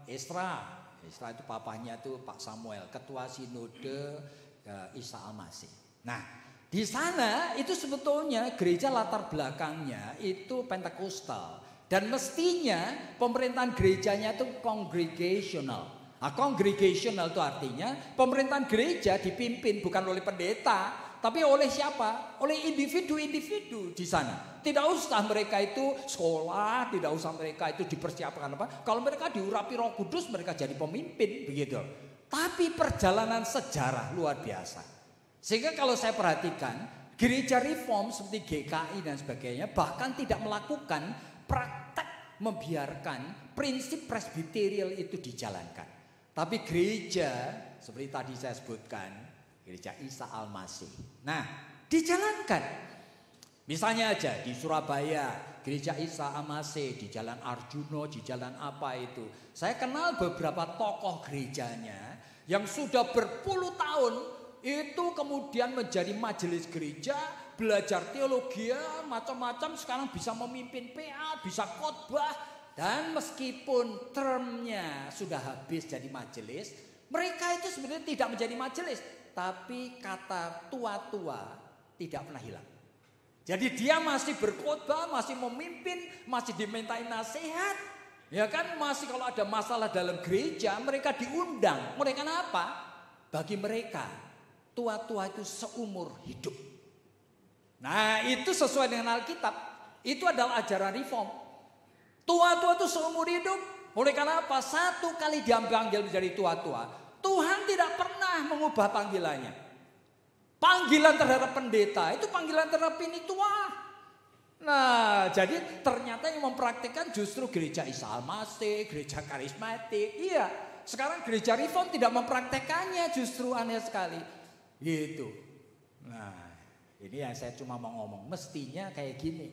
Esra itu papahnya tuh Pak Samuel, ketua sinode Isa Al-Masih. Nah, di sana itu sebetulnya gereja latar belakangnya itu Pentekostal. Dan mestinya pemerintahan gerejanya itu congregational. Nah, congregational itu artinya pemerintahan gereja dipimpin bukan oleh pendeta, tapi oleh siapa? Oleh individu-individu di sana. Tidak usah mereka itu sekolah, tidak usah mereka itu dipersiapkan apa. Kalau mereka diurapi Roh Kudus, mereka jadi pemimpin begitu. Tapi perjalanan sejarah luar biasa. Sehingga kalau saya perhatikan, gereja reform seperti GKI dan sebagainya bahkan tidak melakukan praktek membiarkan prinsip presbiterial itu dijalankan. Tapi gereja seperti tadi saya sebutkan, gereja Isa Al-Masih. Nah, dijalankan. Misalnya aja di Surabaya, gereja Isa Al-Masih di Jalan Arjuno, di jalan apa itu. Saya kenal beberapa tokoh gerejanya yang sudah berpuluh tahun itu kemudian menjadi majelis gereja, belajar teologi, macam-macam, sekarang bisa memimpin PA, bisa khotbah. Dan meskipun termnya sudah habis jadi majelis, mereka itu sebenarnya tidak menjadi majelis, tapi kata tua-tua tidak pernah hilang. Jadi dia masih berkhotbah, masih memimpin, masih dimintain nasihat. Ya kan, masih kalau ada masalah dalam gereja, mereka diundang. Mereka apa? Bagi mereka, tua-tua itu seumur hidup. Nah, itu sesuai dengan Alkitab. Itu adalah ajaran reform. Tua-tua itu seumur hidup. Oleh karena apa? Satu kali dia panggil menjadi tua-tua, Tuhan tidak pernah mengubah panggilannya. Panggilan terhadap pendeta itu panggilan terhadap ini tua. Nah, jadi ternyata yang mempraktikkan justru gereja Isa Al-Masih, gereja karismatik. Iya, sekarang gereja reform tidak mempraktekannya, justru aneh sekali. Gitu. Nah, ini yang saya cuma mau ngomong, mestinya kayak gini.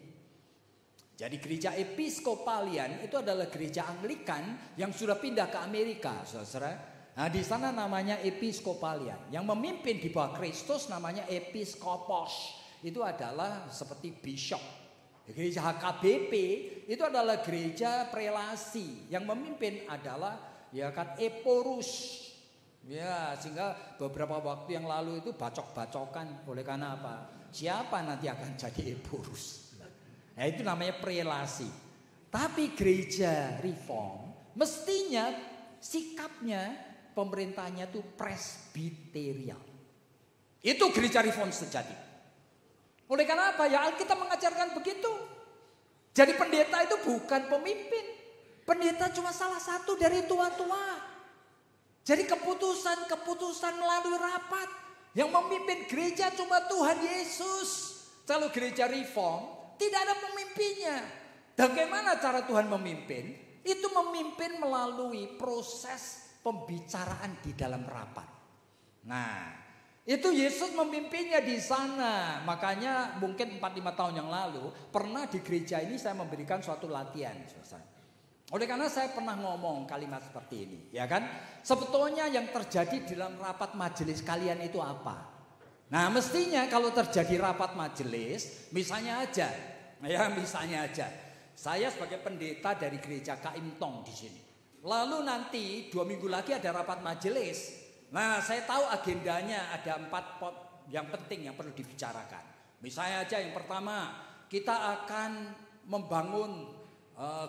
Jadi gereja Episkopalian itu adalah gereja Anglikan yang sudah pindah ke Amerika, saudara. Nah, di sana namanya Episkopalian. Yang memimpin di bawah Kristus namanya Episkopos. Itu adalah seperti bishop. Gereja HKBP itu adalah gereja prelasi. Yang memimpin adalah ya kan Eporus. Ya, sehingga beberapa waktu yang lalu itu bacok-bacokan. Oleh karena apa? Siapa nanti akan jadi Eporus? Nah, itu namanya prelasi. Tapi gereja reform mestinya sikapnya, pemerintahnya itu presbiterial. Itu gereja reform sejati. Oleh karena apa? Ya Alkitab mengajarkan begitu. Jadi pendeta itu bukan pemimpin. Pendeta cuma salah satu dari tua-tua. Jadi keputusan melalui rapat. Yang memimpin gereja cuma Tuhan Yesus. Kalau gereja reform tidak ada pemimpinnya. Bagaimana cara Tuhan memimpin? Itu memimpin melalui proses pembicaraan di dalam rapat. Nah, itu Yesus memimpinnya di sana. Makanya mungkin 4-5 tahun yang lalu pernah di gereja ini saya memberikan suatu latihan. Oleh karena saya pernah ngomong kalimat seperti ini, ya kan? Sebetulnya yang terjadi di dalam rapat majelis kalian itu apa? Nah, mestinya kalau terjadi rapat majelis, misalnya aja, saya sebagai pendeta dari gereja Kaim Tong di sini. Lalu nanti 2 minggu lagi ada rapat majelis. Nah, saya tahu agendanya ada 4 yang penting yang perlu dibicarakan. Misalnya aja yang pertama, kita akan membangun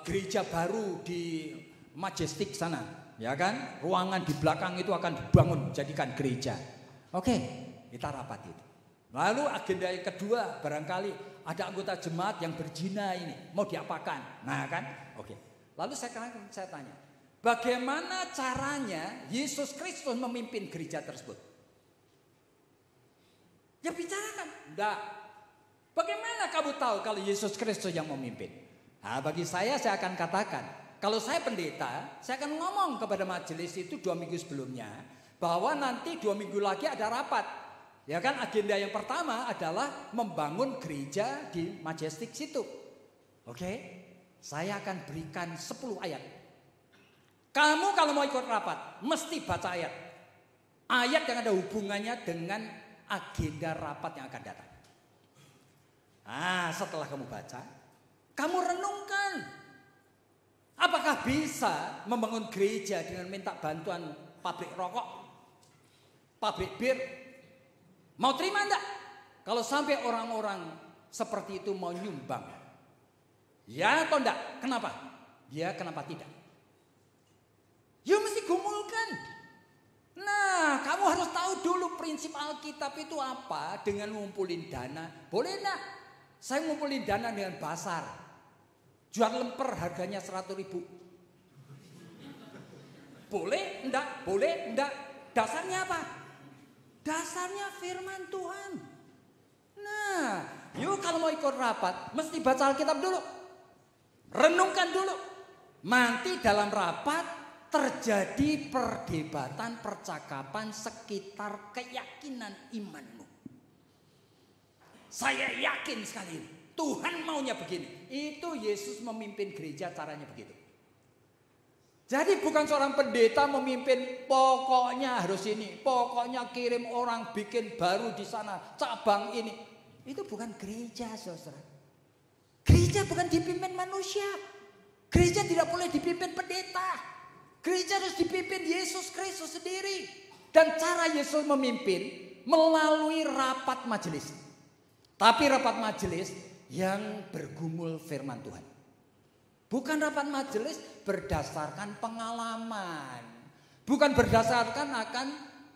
gereja baru di Majestic sana, ya kan? Ruangan di belakang itu akan dibangun jadikan gereja. Oke, kita rapat itu. Lalu agenda yang kedua, barangkali ada anggota jemaat yang berzina ini, mau diapakan? Nah kan? Oke. Lalu saya tanya, bagaimana caranya Yesus Kristus memimpin gereja tersebut? Ya bicarakan. Enggak. Bagaimana kamu tahu kalau Yesus Kristus yang memimpin? Nah, bagi saya akan katakan, kalau saya pendeta, saya akan ngomong kepada majelis itu 2 minggu sebelumnya, bahwa nanti 2 minggu lagi ada rapat. Ya kan, agenda yang pertama adalah membangun gereja di Majestic situ. Oke, saya akan berikan 10 ayat. Kamu kalau mau ikut rapat, mesti baca ayat. Ayat yang ada hubungannya dengan agenda rapat yang akan datang. Nah, setelah kamu baca, kamu renungkan. Apakah bisa membangun gereja dengan minta bantuan pabrik rokok, pabrik bir? Mau terima enggak? Kalau sampai orang-orang seperti itu mau nyumbang. Ya atau enggak? Kenapa? Ya kenapa tidak? Ya mesti gumulkan. Nah, kamu harus tahu dulu prinsip Alkitab itu apa dengan ngumpulin dana. Boleh enggak? Saya ngumpulin dana dengan pasar. Jual lemper harganya 100.000. Boleh enggak? Boleh enggak? Dasarnya apa? Dasarnya firman Tuhan. Nah, yuk kalau mau ikut rapat, mesti baca Alkitab dulu. Renungkan dulu. Nanti dalam rapat terjadi perdebatan, percakapan sekitar keyakinan imanmu. Saya yakin sekali ini, Tuhan maunya begini. Itu Yesus memimpin gereja caranya begitu. Jadi bukan seorang pendeta memimpin pokoknya harus ini, pokoknya kirim orang bikin baru di sana, cabang ini. Itu bukan gereja, saudara. Gereja bukan dipimpin manusia. Gereja tidak boleh dipimpin pendeta. Gereja harus dipimpin Yesus Kristus sendiri. Dan cara Yesus memimpin melalui rapat majelis. Tapi rapat majelis yang bergumul firman Tuhan. Bukan rapat majelis berdasarkan pengalaman. Bukan berdasarkan akan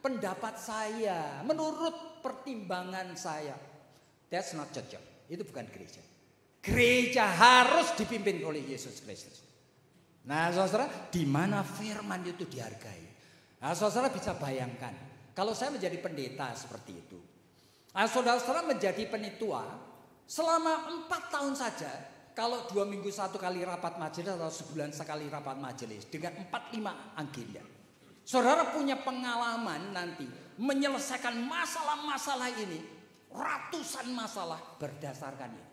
pendapat saya. Menurut pertimbangan saya. That's not church. Itu bukan gereja. Gereja harus dipimpin oleh Yesus Kristus. Nah saudara, di mana firman itu dihargai. Nah saudara bisa bayangkan. Kalau saya menjadi pendeta seperti itu. Nah saudara menjadi penitua. Selama 4 tahun saja. Kalau 2 minggu 1 kali rapat majelis atau sebulan sekali rapat majelis. Dengan 4-5 agenda. Saudara punya pengalaman nanti. Menyelesaikan masalah-masalah ini. Ratusan masalah berdasarkan ini.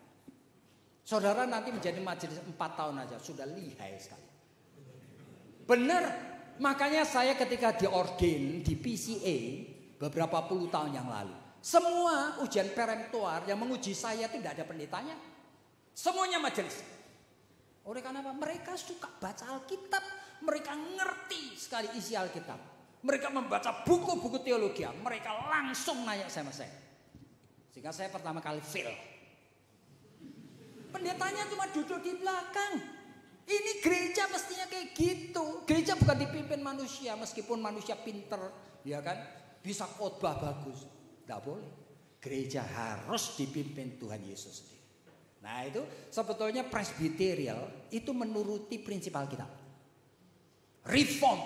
Saudara nanti menjadi majelis 4 tahun aja. Sudah lihai sekali. Benar. Makanya saya ketika diordain di PCA. Beberapa puluh tahun yang lalu. Semua ujian peremptoar yang menguji saya itu tidak ada pendetanya. Semuanya majelis. Oleh karena apa? Mereka suka baca Alkitab. Mereka ngerti sekali isi Alkitab. Mereka membaca buku-buku teologi. Mereka langsung nanya sama saya. Sehingga saya pertama kali fail. Pendetanya cuma duduk di belakang. Ini gereja mestinya kayak gitu. Gereja bukan dipimpin manusia. Meskipun manusia pinter. Ya kan? Bisa khotbah bagus. Tidak boleh. Gereja harus dipimpin Tuhan Yesus sendiri. Nah itu sebetulnya presbyterial. Itu menuruti prinsip Alkitab. Reform.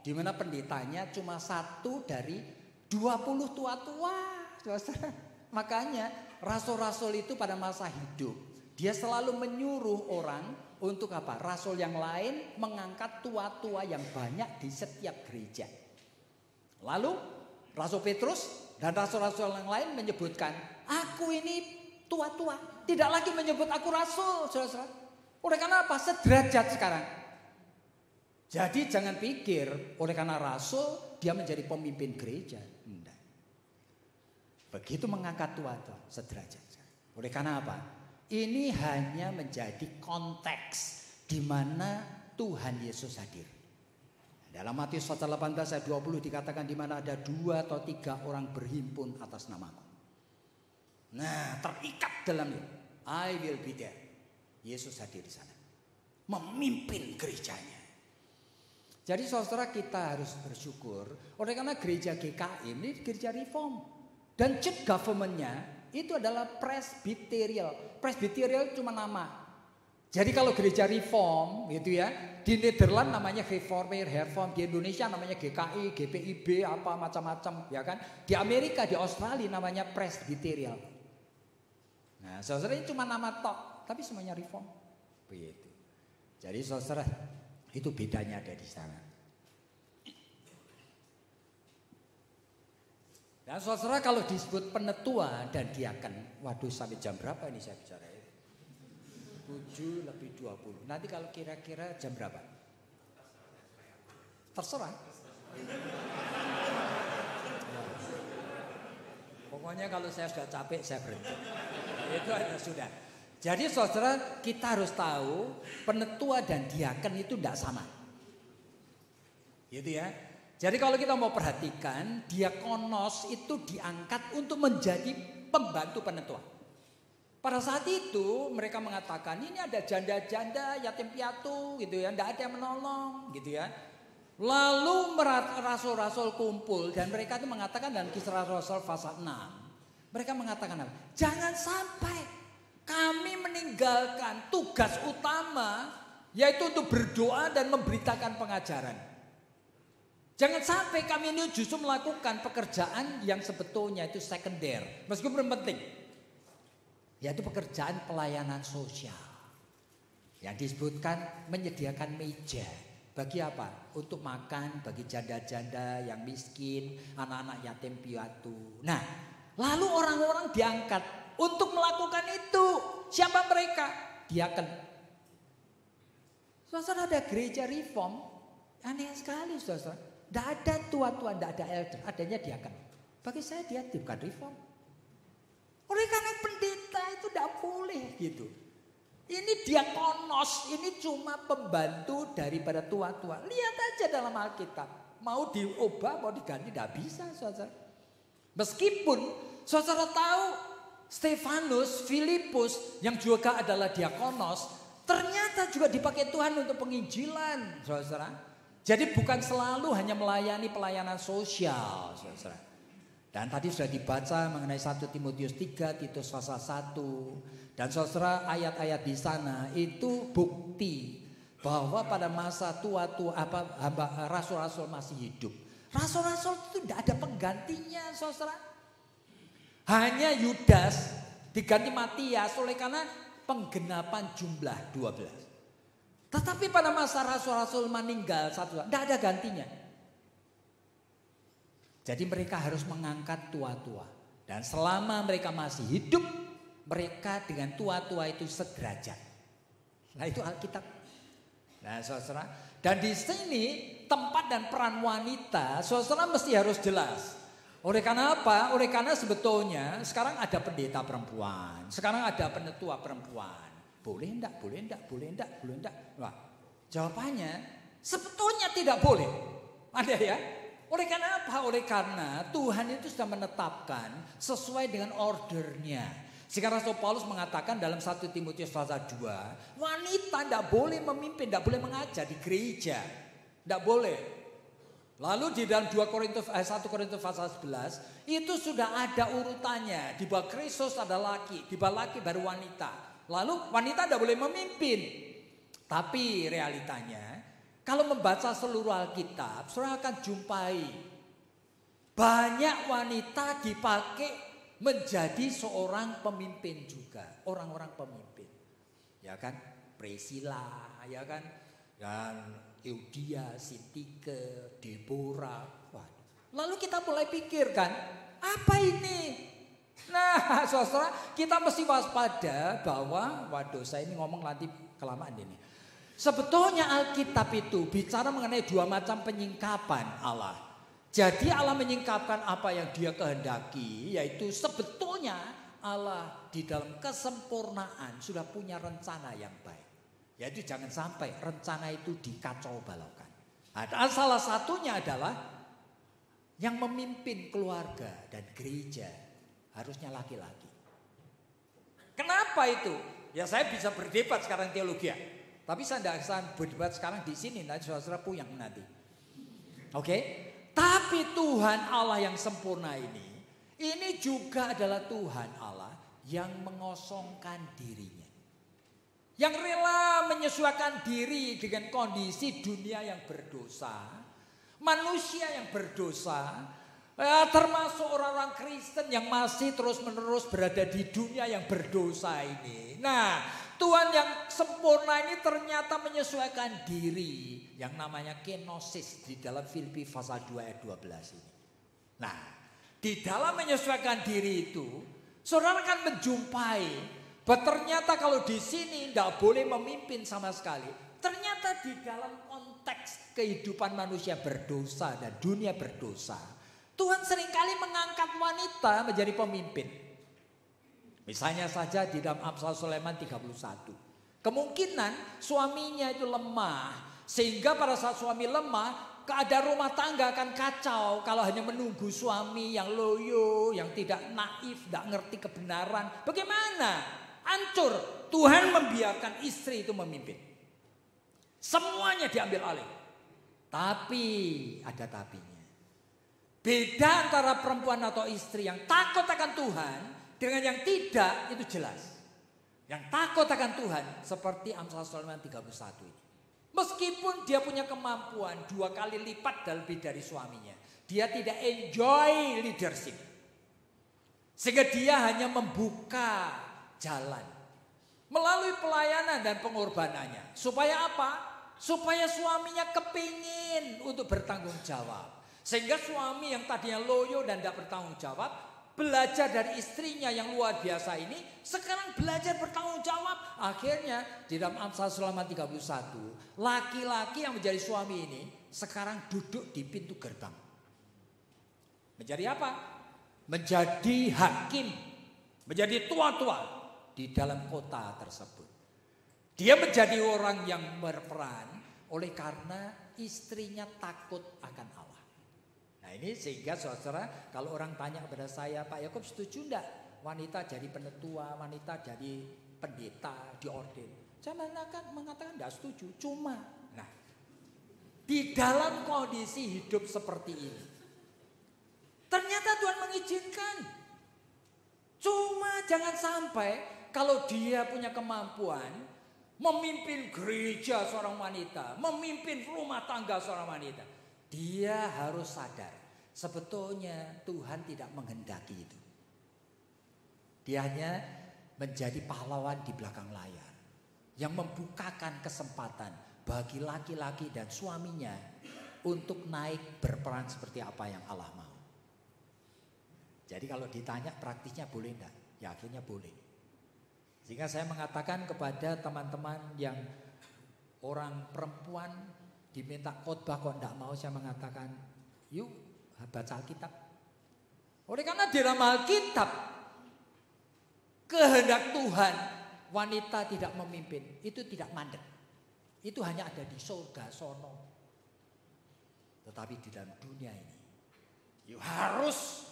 Dimana pendetanya cuma 1 dari 20 tua-tua. Makanya rasul-rasul itu pada masa hidup. Dia selalu menyuruh orang untuk apa? Rasul yang lain mengangkat tua-tua yang banyak di setiap gereja. Lalu Rasul Petrus dan rasul-rasul yang lain menyebutkan, aku ini tua-tua. Tidak lagi menyebut aku rasul. Saudara-saudara. Oleh karena apa? Sederajat sekarang. Jadi jangan pikir oleh karena rasul dia menjadi pemimpin gereja. Tidak. Begitu mengangkat tua-tua sederajat. Oleh karena apa? Ini hanya menjadi konteks di mana Tuhan Yesus hadir. Dalam Matius 18 ayat 20 dikatakan di mana ada 2 atau 3 orang berhimpun atas namaku. Nah, terikat dalamnya. I will be there. Yesus hadir di sana. Memimpin gerejanya. Jadi saudara kita harus bersyukur. Oleh karena gereja GKI ini gereja reform. Dan church government-nya itu adalah presbyterial. Presbyterial cuma nama. Jadi kalau gereja reform gitu ya. Di Nederland namanya Gereformeerd Hervormd. Di Indonesia namanya GKI, GPIB, apa macam-macam ya kan. Di Amerika, di Australia namanya presbyterial. Nah saudara ini cuma nama tok. Tapi semuanya reform. Begitu. Jadi saudara itu bedanya ada di sana. Dan saudara kalau disebut penetua dan diaken, waduh sampai jam berapa ini saya bicara ya? 7 lebih 20. Nanti kalau kira-kira jam berapa? Terserah. Pokoknya kalau saya sudah capek saya berhenti. Itu aja sudah. Jadi saudara kita harus tahu penetua dan diaken itu tidak sama. Gitu ya. Jadi kalau kita mau perhatikan, diakonos itu diangkat untuk menjadi pembantu penetua. Pada saat itu mereka mengatakan ini ada janda-janda, yatim piatu gitu ya, tidak ada yang menolong gitu ya. Lalu rasul-rasul kumpul dan mereka itu mengatakan dalam Kisah Rasul pasal 6. Mereka mengatakan apa? Jangan sampai kami meninggalkan tugas utama yaitu untuk berdoa dan memberitakan pengajaran. Jangan sampai kami ini justru melakukan pekerjaan yang sebetulnya itu sekunder. Meskipun penting. Yaitu pekerjaan pelayanan sosial. Yang disebutkan menyediakan meja. Bagi apa? Untuk makan bagi janda-janda yang miskin. Anak-anak yatim piatu. Nah lalu orang-orang diangkat untuk melakukan itu. Siapa mereka? Diaken. Saudara ada gereja reform. Aneh sekali saudara. Tidak ada tua-tua, tidak ada elder, adanya diaken. Bagi saya dia bukan reform. Oleh karena pendeta itu tidak boleh gitu. Ini diakonos, ini cuma pembantu daripada tua-tua. Lihat aja dalam Alkitab. Mau diubah, mau diganti, tidak bisa saudara. Meskipun saudara tahu Stefanus, Filipus yang juga adalah diakonos, ternyata juga dipakai Tuhan untuk penginjilan, saudara. Jadi bukan selalu hanya melayani pelayanan sosial, saudara. Dan tadi sudah dibaca mengenai 1 Timotius 3, Titus pasal 1. Dan saudara, ayat-ayat di sana itu bukti bahwa pada masa tua-tua rasul-rasul masih hidup. Rasul-rasul itu tidak ada penggantinya, saudara. Hanya Yudas diganti Matias oleh karena penggenapan jumlah 12. Tetapi pada masa rasul-rasul meninggal tidak ada gantinya. Jadi mereka harus mengangkat tua-tua. Dan selama mereka masih hidup, mereka dengan tua-tua itu sederajat. Nah itu Alkitab. Nah saudara, dan di sini tempat dan peran wanita, saudara mesti harus jelas. Oleh karena apa? Oleh karena sebetulnya sekarang ada pendeta perempuan, sekarang ada penetua perempuan. Boleh enggak? Boleh enggak? Boleh enggak? Boleh enggak? Wah, jawabannya sebetulnya tidak boleh. Ada ya? Oleh karena apa? Oleh karena Tuhan itu sudah menetapkan sesuai dengan ordernya. Sehingga Rasul Paulus mengatakan dalam 1 Timotius pasal 2, wanita tidak boleh memimpin, tidak boleh mengajar di gereja. Tidak boleh. Lalu di dalam 1 Korintus pasal 11 itu sudah ada urutannya. Di bawah Kristus ada laki, di bawah laki baru wanita. Lalu wanita tidak boleh memimpin. Tapi realitanya kalau membaca seluruh Alkitab, saudara akan jumpai banyak wanita dipakai menjadi seorang pemimpin juga, orang-orang pemimpin. Ya kan? Priscilla, ya kan? Dan Eudia, Sintike, Deborah. Lalu kita mulai pikirkan, apa ini? Nah, saudara, kita mesti waspada bahwa, waduh, saya ini ngomong nanti kelamaan ini. Sebetulnya Alkitab itu bicara mengenai 2 macam penyingkapan Allah. Jadi Allah menyingkapkan apa yang Dia kehendaki, yaitu sebetulnya Allah di dalam kesempurnaan sudah punya rencana yang baik. Yaitu jangan sampai rencana itu dikacau balaukan. Nah, salah satunya adalah yang memimpin keluarga dan gereja harusnya laki-laki. Kenapa itu? Ya saya bisa berdebat sekarang teologi. Tapi saya tidak akan berdebat sekarang di sini. Nanti saudara puyeng nanti. Oke? Tapi Tuhan Allah yang sempurna ini juga adalah Tuhan Allah yang mengosongkan dirinya. Yang rela menyesuaikan diri dengan kondisi dunia yang berdosa. Manusia yang berdosa. Termasuk orang-orang Kristen yang masih terus-menerus berada di dunia yang berdosa ini. Nah, Tuhan yang sempurna ini ternyata menyesuaikan diri. Yang namanya kenosis di dalam Filipi pasal 2 ayat 12 ini. Nah, di dalam menyesuaikan diri itu, saudara akan menjumpai bahwa ternyata kalau di sini tidak boleh memimpin sama sekali. Ternyata di dalam konteks kehidupan manusia berdosa dan dunia berdosa, Tuhan seringkali mengangkat wanita menjadi pemimpin. Misalnya saja di dalam Amsal Sulaiman 31. Kemungkinan suaminya itu lemah. Sehingga pada saat suami lemah, keadaan rumah tangga akan kacau. Kalau hanya menunggu suami yang loyo, yang tidak naif, tidak ngerti kebenaran. Bagaimana? Hancur. Tuhan membiarkan istri itu memimpin. Semuanya diambil alih. Tapi ada tapinya. Beda antara perempuan atau istri yang takut akan Tuhan dengan yang tidak, itu jelas. Yang takut akan Tuhan seperti Amsal Sulaiman 31 ini. Meskipun dia punya kemampuan 2 kali lipat dan lebih dari suaminya, dia tidak enjoy leadership. Sehingga dia hanya membuka jalan melalui pelayanan dan pengorbanannya. Supaya apa? Supaya suaminya kepingin untuk bertanggung jawab. Sehingga suami yang tadinya loyo dan tidak bertanggung jawab, belajar dari istrinya yang luar biasa ini, sekarang belajar bertanggung jawab. Akhirnya di dalam Amsal Sulaiman 31, laki-laki yang menjadi suami ini sekarang duduk di pintu gerbang. Menjadi apa? Menjadi hakim, menjadi tua-tua di dalam kota tersebut. Dia menjadi orang yang berperan oleh karena istrinya takut akan Allah. Nah ini sehingga saudara, kalau orang tanya kepada saya, Pak Yakub setuju enggak wanita jadi penetua, wanita jadi pendeta, diorden. Saya mengatakan tidak setuju. Cuma, nah, di dalam kondisi hidup seperti ini, ternyata Tuhan mengizinkan. Cuma jangan sampai kalau dia punya kemampuan memimpin gereja seorang wanita, memimpin rumah tangga seorang wanita, dia harus sadar sebetulnya Tuhan tidak menghendaki itu. Dia hanya menjadi pahlawan di belakang layar yang membukakan kesempatan bagi laki-laki dan suaminya untuk naik berperan seperti apa yang Allah mau. Jadi kalau ditanya praktisnya boleh enggak? Ya akhirnya boleh. Sehingga saya mengatakan kepada teman-teman yang orang perempuan diminta khotbah kok enggak mau, saya mengatakan yuk baca Alkitab. Oleh karena di dalam Alkitab kehendak Tuhan wanita tidak memimpin, itu tidak mandek. Itu hanya ada di surga sono. Tetapi di dalam dunia ini you harus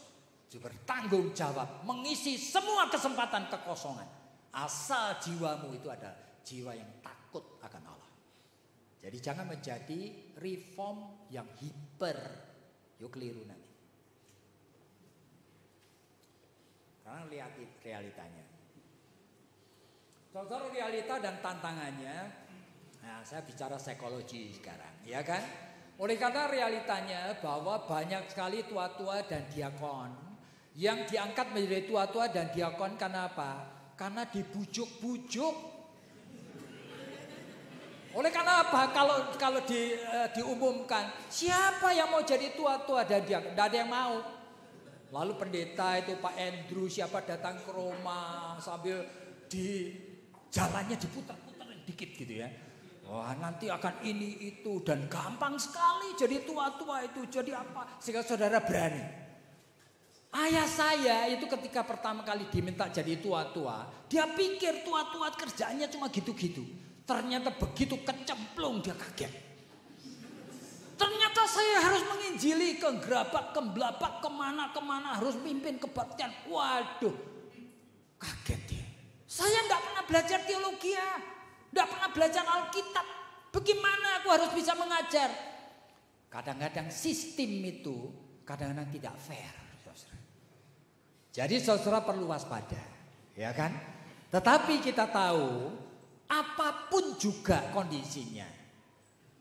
bertanggung jawab mengisi semua kesempatan kekosongan. Asal jiwamu itu ada jiwa yang takut akan Allah. Jadi jangan menjadi reform yang hiper. Yuk keliru nanti. Karena lihat realitanya. Saudara, realita dan tantangannya. Nah, saya bicara psikologi sekarang, ya kan? Oleh karena realitanya bahwa banyak sekali tua-tua dan diakon yang diangkat menjadi tua-tua dan diakon karena apa? Karena dibujuk-bujuk. Oleh karena apa? Kalau diumumkan siapa yang mau jadi tua-tua dan diakon, tidak ada yang mau. Lalu pendeta itu Pak Andrew siapa datang ke Roma sambil di jalannya diputar-putar dikit gitu ya. Wah, nanti akan ini itu dan gampang sekali jadi tua-tua itu. Jadi apa? Sehingga saudara berani. Ayah saya itu ketika pertama kali diminta jadi tua-tua, dia pikir tua-tua kerjaannya cuma gitu-gitu. Ternyata begitu kecemplung dia kaget. Ternyata saya harus menginjili ke gerabak, ke belabak, kemana-kemana, harus mimpin kebaktian. Waduh, kaget dia. Saya nggak pernah belajar teologi ya. Tidak pernah belajar Alkitab. Bagaimana aku harus bisa mengajar? Kadang-kadang sistem itu kadang-kadang tidak fair. Jadi saudara perlu waspada, ya kan? Tetapi kita tahu apapun juga kondisinya,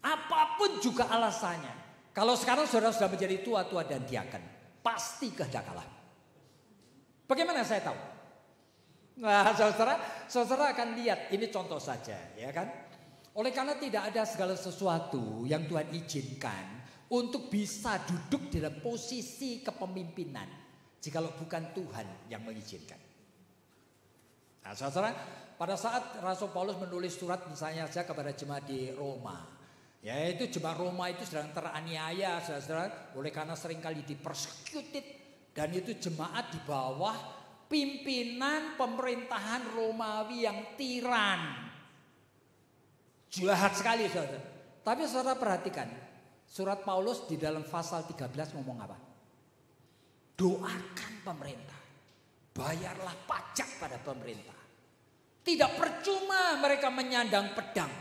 apapun juga alasannya. Kalau sekarang saudara sudah menjadi tua-tua dan diaken, pasti kehendak Allah. Bagaimana saya tahu? Nah, saudara akan lihat, ini contoh saja, ya kan? Oleh karena tidak ada segala sesuatu yang Tuhan izinkan untuk bisa duduk dalam posisi kepemimpinan, jikalau bukan Tuhan yang mengizinkan. Nah, saudara, pada saat Rasul Paulus menulis surat misalnya saja kepada jemaat di Roma, yaitu jemaat Roma itu sedang teraniaya, saudara, oleh karena seringkali dipersecuted, dan itu jemaat di bawah pimpinan pemerintahan Romawi yang tiran. Jahat sekali, saudara. Tapi saudara perhatikan, surat Paulus di dalam pasal 13 ngomong apa? Doakan pemerintah, bayarlah pajak pada pemerintah. Tidak percuma mereka menyandang pedang,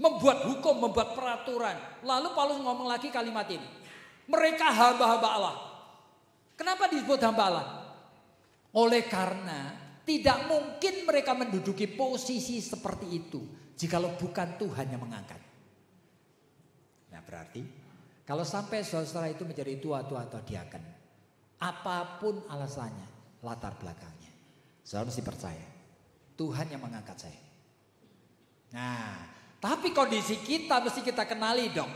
membuat hukum, membuat peraturan. Lalu Paulus ngomong lagi kalimat ini, mereka hamba-hamba Allah. Kenapa disebut hamba Allah? Oleh karena tidak mungkin mereka menduduki posisi seperti itu jikalau bukan Tuhan yang mengangkat. Nah, berarti kalau sampai saudara itu menjadi tua-tua atau diaken, apapun alasannya, latar belakangnya, saudara mesti percaya Tuhan yang mengangkat saya. Nah, tapi kondisi kita mesti kita kenali dong.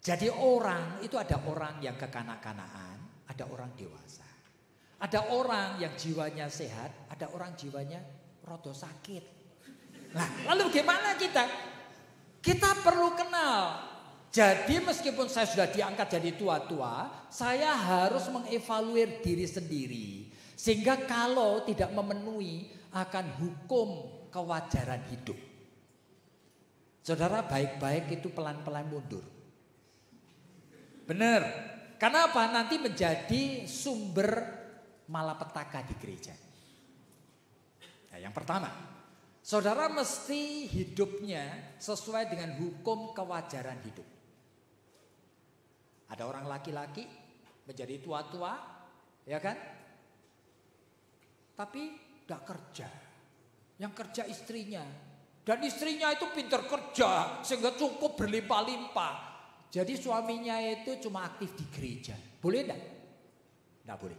Jadi orang itu ada orang yang kekanak-kanaan, ada orang dewasa. Ada orang yang jiwanya sehat, ada orang jiwanya rodo sakit. Nah, lalu gimana kita? Kita perlu kenal. Jadi meskipun saya sudah diangkat jadi tua-tua, saya harus mengevaluasi diri sendiri. Sehingga kalau tidak memenuhi akan hukum kewajaran hidup. Saudara, baik-baik itu pelan-pelan mundur. Benar. Karena apa? Nanti menjadi sumber malapetaka di gereja. yang pertama, saudara mesti hidupnya sesuai dengan hukum kewajaran hidup. Ada orang laki-laki menjadi tua-tua, ya kan? Tapi tidak kerja. Yang kerja istrinya. Dan istrinya itu pintar kerja sehingga cukup berlimpah-limpah. Jadi suaminya itu cuma aktif di gereja. Boleh enggak? Enggak boleh.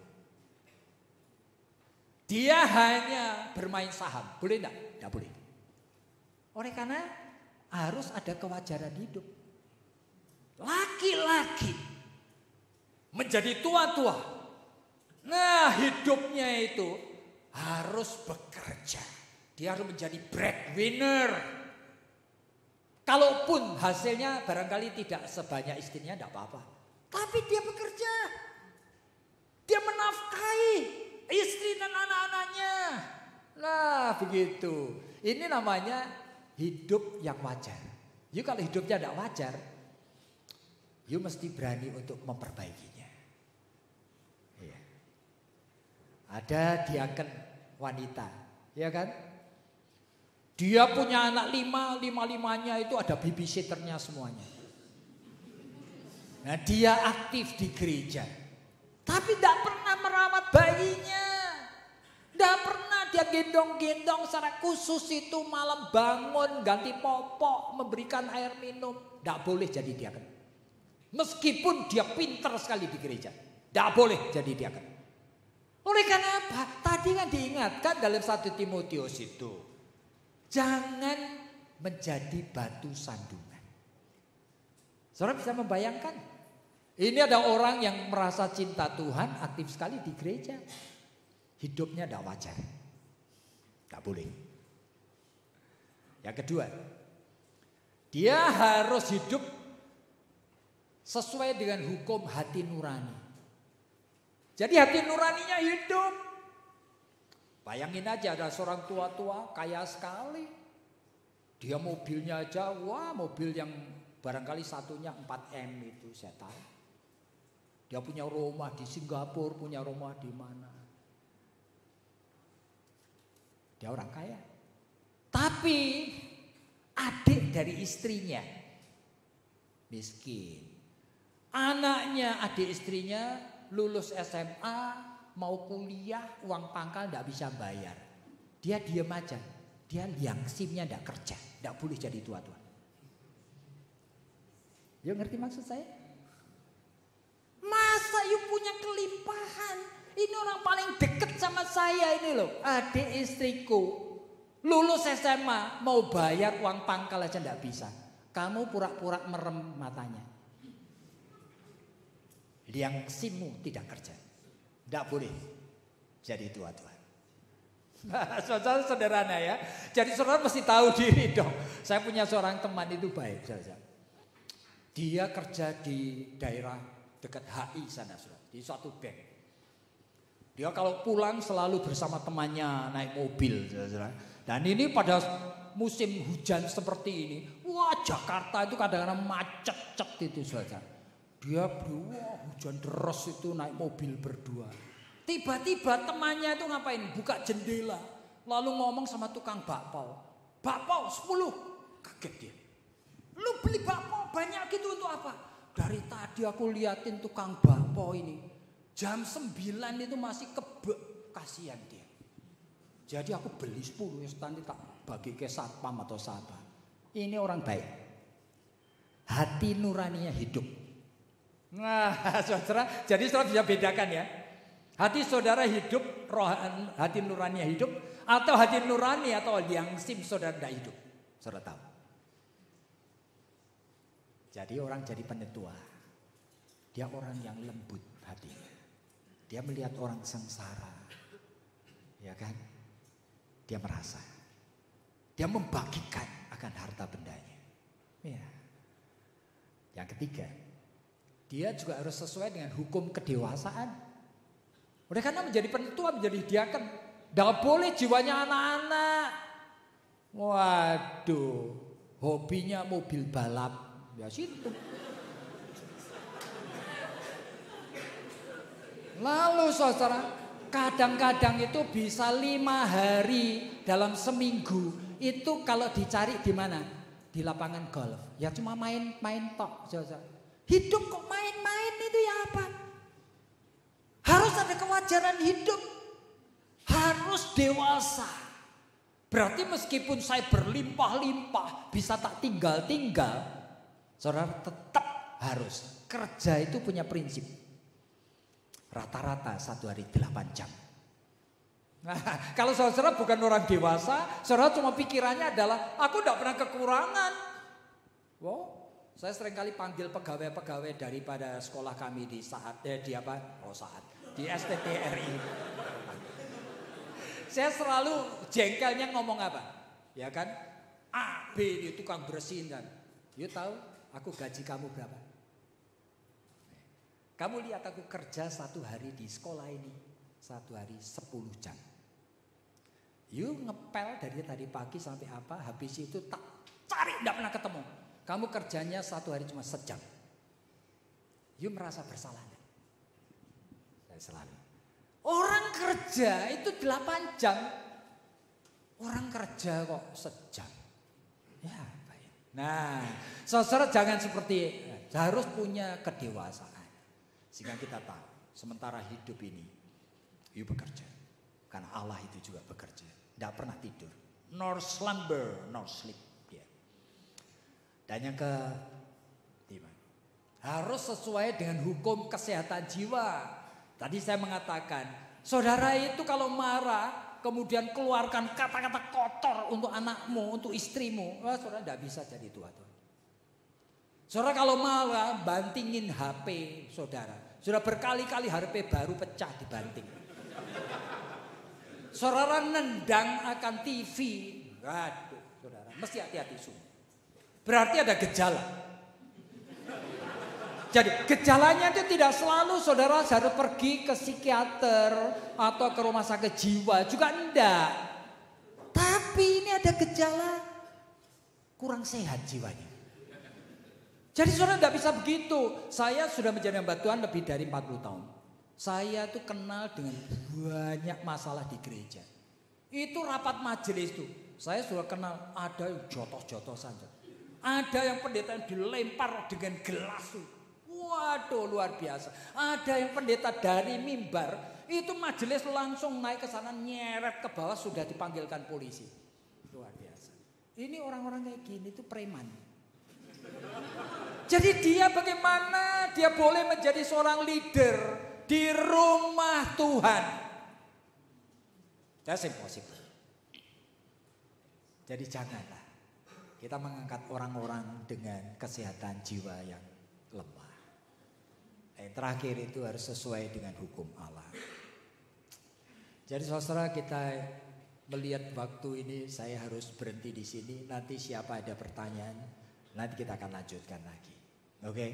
Dia hanya bermain saham. Boleh enggak? Enggak boleh. Oleh karena harus ada kewajaran hidup. Laki-laki menjadi tua-tua. Nah, hidupnya itu harus bekerja. Dia harus menjadi breadwinner. Kalaupun hasilnya barangkali tidak sebanyak istrinya, tidak apa-apa. Tapi dia bekerja. Dia menafkahi istri dan anak-anaknya. Nah, begitu. Ini namanya hidup yang wajar. You kalau hidupnya tidak wajar, you mesti berani untuk memperbaikinya. Iya. Ada diaken wanita, ya kan? Dia punya anak 5, 5-5-nya itu ada babysitternya semuanya. Nah, dia aktif di gereja. Tapi tidak pernah merawat bayinya. Tidak pernah dia gendong-gendong secara khusus itu malam bangun, ganti popok, memberikan air minum. Tidak boleh jadi diaken. Meskipun dia pintar sekali di gereja. Tidak boleh jadi diaken. Oleh karena apa? Tadi kan diingatkan dalam 1 Timotius itu. Jangan menjadi batu sandungan. Saudara bisa membayangkan? Ini ada orang yang merasa cinta Tuhan, aktif sekali di gereja. Hidupnya tidak wajar. Tidak boleh. Yang kedua, dia harus hidup sesuai dengan hukum hati nurani. Jadi hati nuraninya hidup. Bayangin aja ada seorang tua-tua kaya sekali. Dia mobilnya aja, wah mobil yang barangkali satunya 4M itu saya tahu. Dia punya rumah di Singapura, punya rumah di mana. Dia orang kaya. Tapi adik dari istrinya miskin. Anaknya adik istrinya lulus SMA, mau kuliah, uang pangkal tidak bisa bayar. Dia diam aja. Dia liang simnya tidak kerja. Tidak boleh jadi tua-tua. Yuk ngerti maksud saya? Masa yuk punya kelimpahan? Ini orang paling dekat sama saya ini loh. Adik istriku. Lulus SMA, mau bayar uang pangkal aja tidak bisa. Kamu pura-pura merem matanya. Liang simmu tidak kerja. Tidak boleh jadi tua-tua. Saudara sederhana ya. Jadi saudara mesti tahu diri dong. Saya punya seorang teman itu baik. Dia kerja di daerah dekat HI sana, di suatu bank. Dia kalau pulang selalu bersama temannya naik mobil. Dan ini pada musim hujan seperti ini. Wah, Jakarta itu kadang-kadang macet-cet itu saudara. Dia berdua hujan deras itu naik mobil berdua. Tiba-tiba temannya itu ngapain? Buka jendela. Lalu ngomong sama tukang bakpao. Bakpao 10. Kaget dia. Lu beli bakpao banyak gitu untuk apa? Dari tadi aku liatin tukang bakpao ini. Jam 9 itu masih kebek. Kasihan dia. Jadi aku beli 10. Nanti tak bagi ke satpam atau sahabat. Ini orang baik. Hati nuraninya hidup. Nah, saudara, jadi saudara bisa bedakan ya. Hati saudara hidup, hati nuraninya hidup, atau hati nurani atau liang sim saudara tidak hidup. Saudara tahu. Jadi orang jadi penyetua. Dia orang yang lembut hatinya. Dia melihat orang sengsara. Ya kan? Dia merasa. Dia membagikan akan harta bendanya. Ya. Yang ketiga, dia juga harus sesuai dengan hukum kedewasaan. Oleh karena menjadi penetua, menjadi diaken, tidak boleh jiwanya anak-anak. Waduh, hobinya mobil balap, ya situ. Lalu saudara, Kadang-kadang itu bisa 5 hari dalam seminggu. Itu kalau dicari di mana? Di lapangan golf. Ya cuma main-main tok. Hidup kok main-main itu ya apa? Harus ada kewajaran hidup. Harus dewasa. Berarti meskipun saya berlimpah-limpah, bisa tak tinggal-tinggal, saudara tetap harus. Kerja itu punya prinsip. Rata-rata 1 hari 8 jam. Nah, kalau saudara bukan orang dewasa, saudara cuma pikirannya adalah, aku tidak pernah kekurangan. Wow, saya seringkali panggil pegawai-pegawai daripada sekolah kami di di STTRI. Saya selalu jengkelnya ngomong apa? Ya kan? A, B itu tukang bersihin kan. You tahu aku gaji kamu berapa? Kamu lihat aku kerja 1 hari di sekolah ini. 1 hari 10 jam. You ngepel dari tadi pagi sampai apa? Habis itu tak cari, tidak pernah ketemu. Kamu kerjanya 1 hari cuma sejam. You merasa bersalah? Saya selalu. Orang kerja itu 8 jam. Orang kerja kok sejam. Ya apa ya? Nah, saudara jangan seperti, harus punya kedewasaan. Sehingga kita tahu, sementara hidup ini, you bekerja. Karena Allah itu juga bekerja. Tidak pernah tidur. Nor slumber, nor sleep. Ya. Dan yang harus sesuai dengan hukum kesehatan jiwa. Tadi saya mengatakan, saudara itu kalau marah, kemudian keluarkan kata-kata kotor untuk anakmu, untuk istrimu, saudara tidak bisa jadi tua. Saudara kalau marah, bantingin HP saudara. Sudah berkali-kali HP baru pecah dibanting. Saudara nendang akan TV, waduh saudara, mesti hati-hati semua. Berarti ada gejala. Jadi gejalanya itu tidak selalu saudara harus pergi ke psikiater atau ke rumah sakit jiwa, juga enggak. Tapi ini ada gejala kurang sehat jiwanya. Jadi saudara tidak bisa begitu. Saya sudah menjadi hamba Tuhan lebih dari 40 tahun. Saya tuh kenal dengan banyak masalah di gereja. Itu rapat majelis itu. Saya sudah kenal ada yang jotos-jotos saja. Ada yang pendeta yang dilempar dengan gelas itu. Waduh luar biasa. Ada yang pendeta dari mimbar itu majelis langsung naik ke sana nyeret ke bawah sudah dipanggilkan polisi. Luar biasa. Ini orang-orang kayak gini itu preman. Jadi dia bagaimana dia boleh menjadi seorang leader di rumah Tuhan? That's impossible. Jadi janganlah kita mengangkat orang-orang dengan kesehatan jiwa yang lemah. Yang terakhir itu harus sesuai dengan hukum Allah. Jadi saudara kita melihat waktu ini saya harus berhenti di sini. Nanti siapa ada pertanyaan, nanti kita akan lanjutkan lagi. Oke?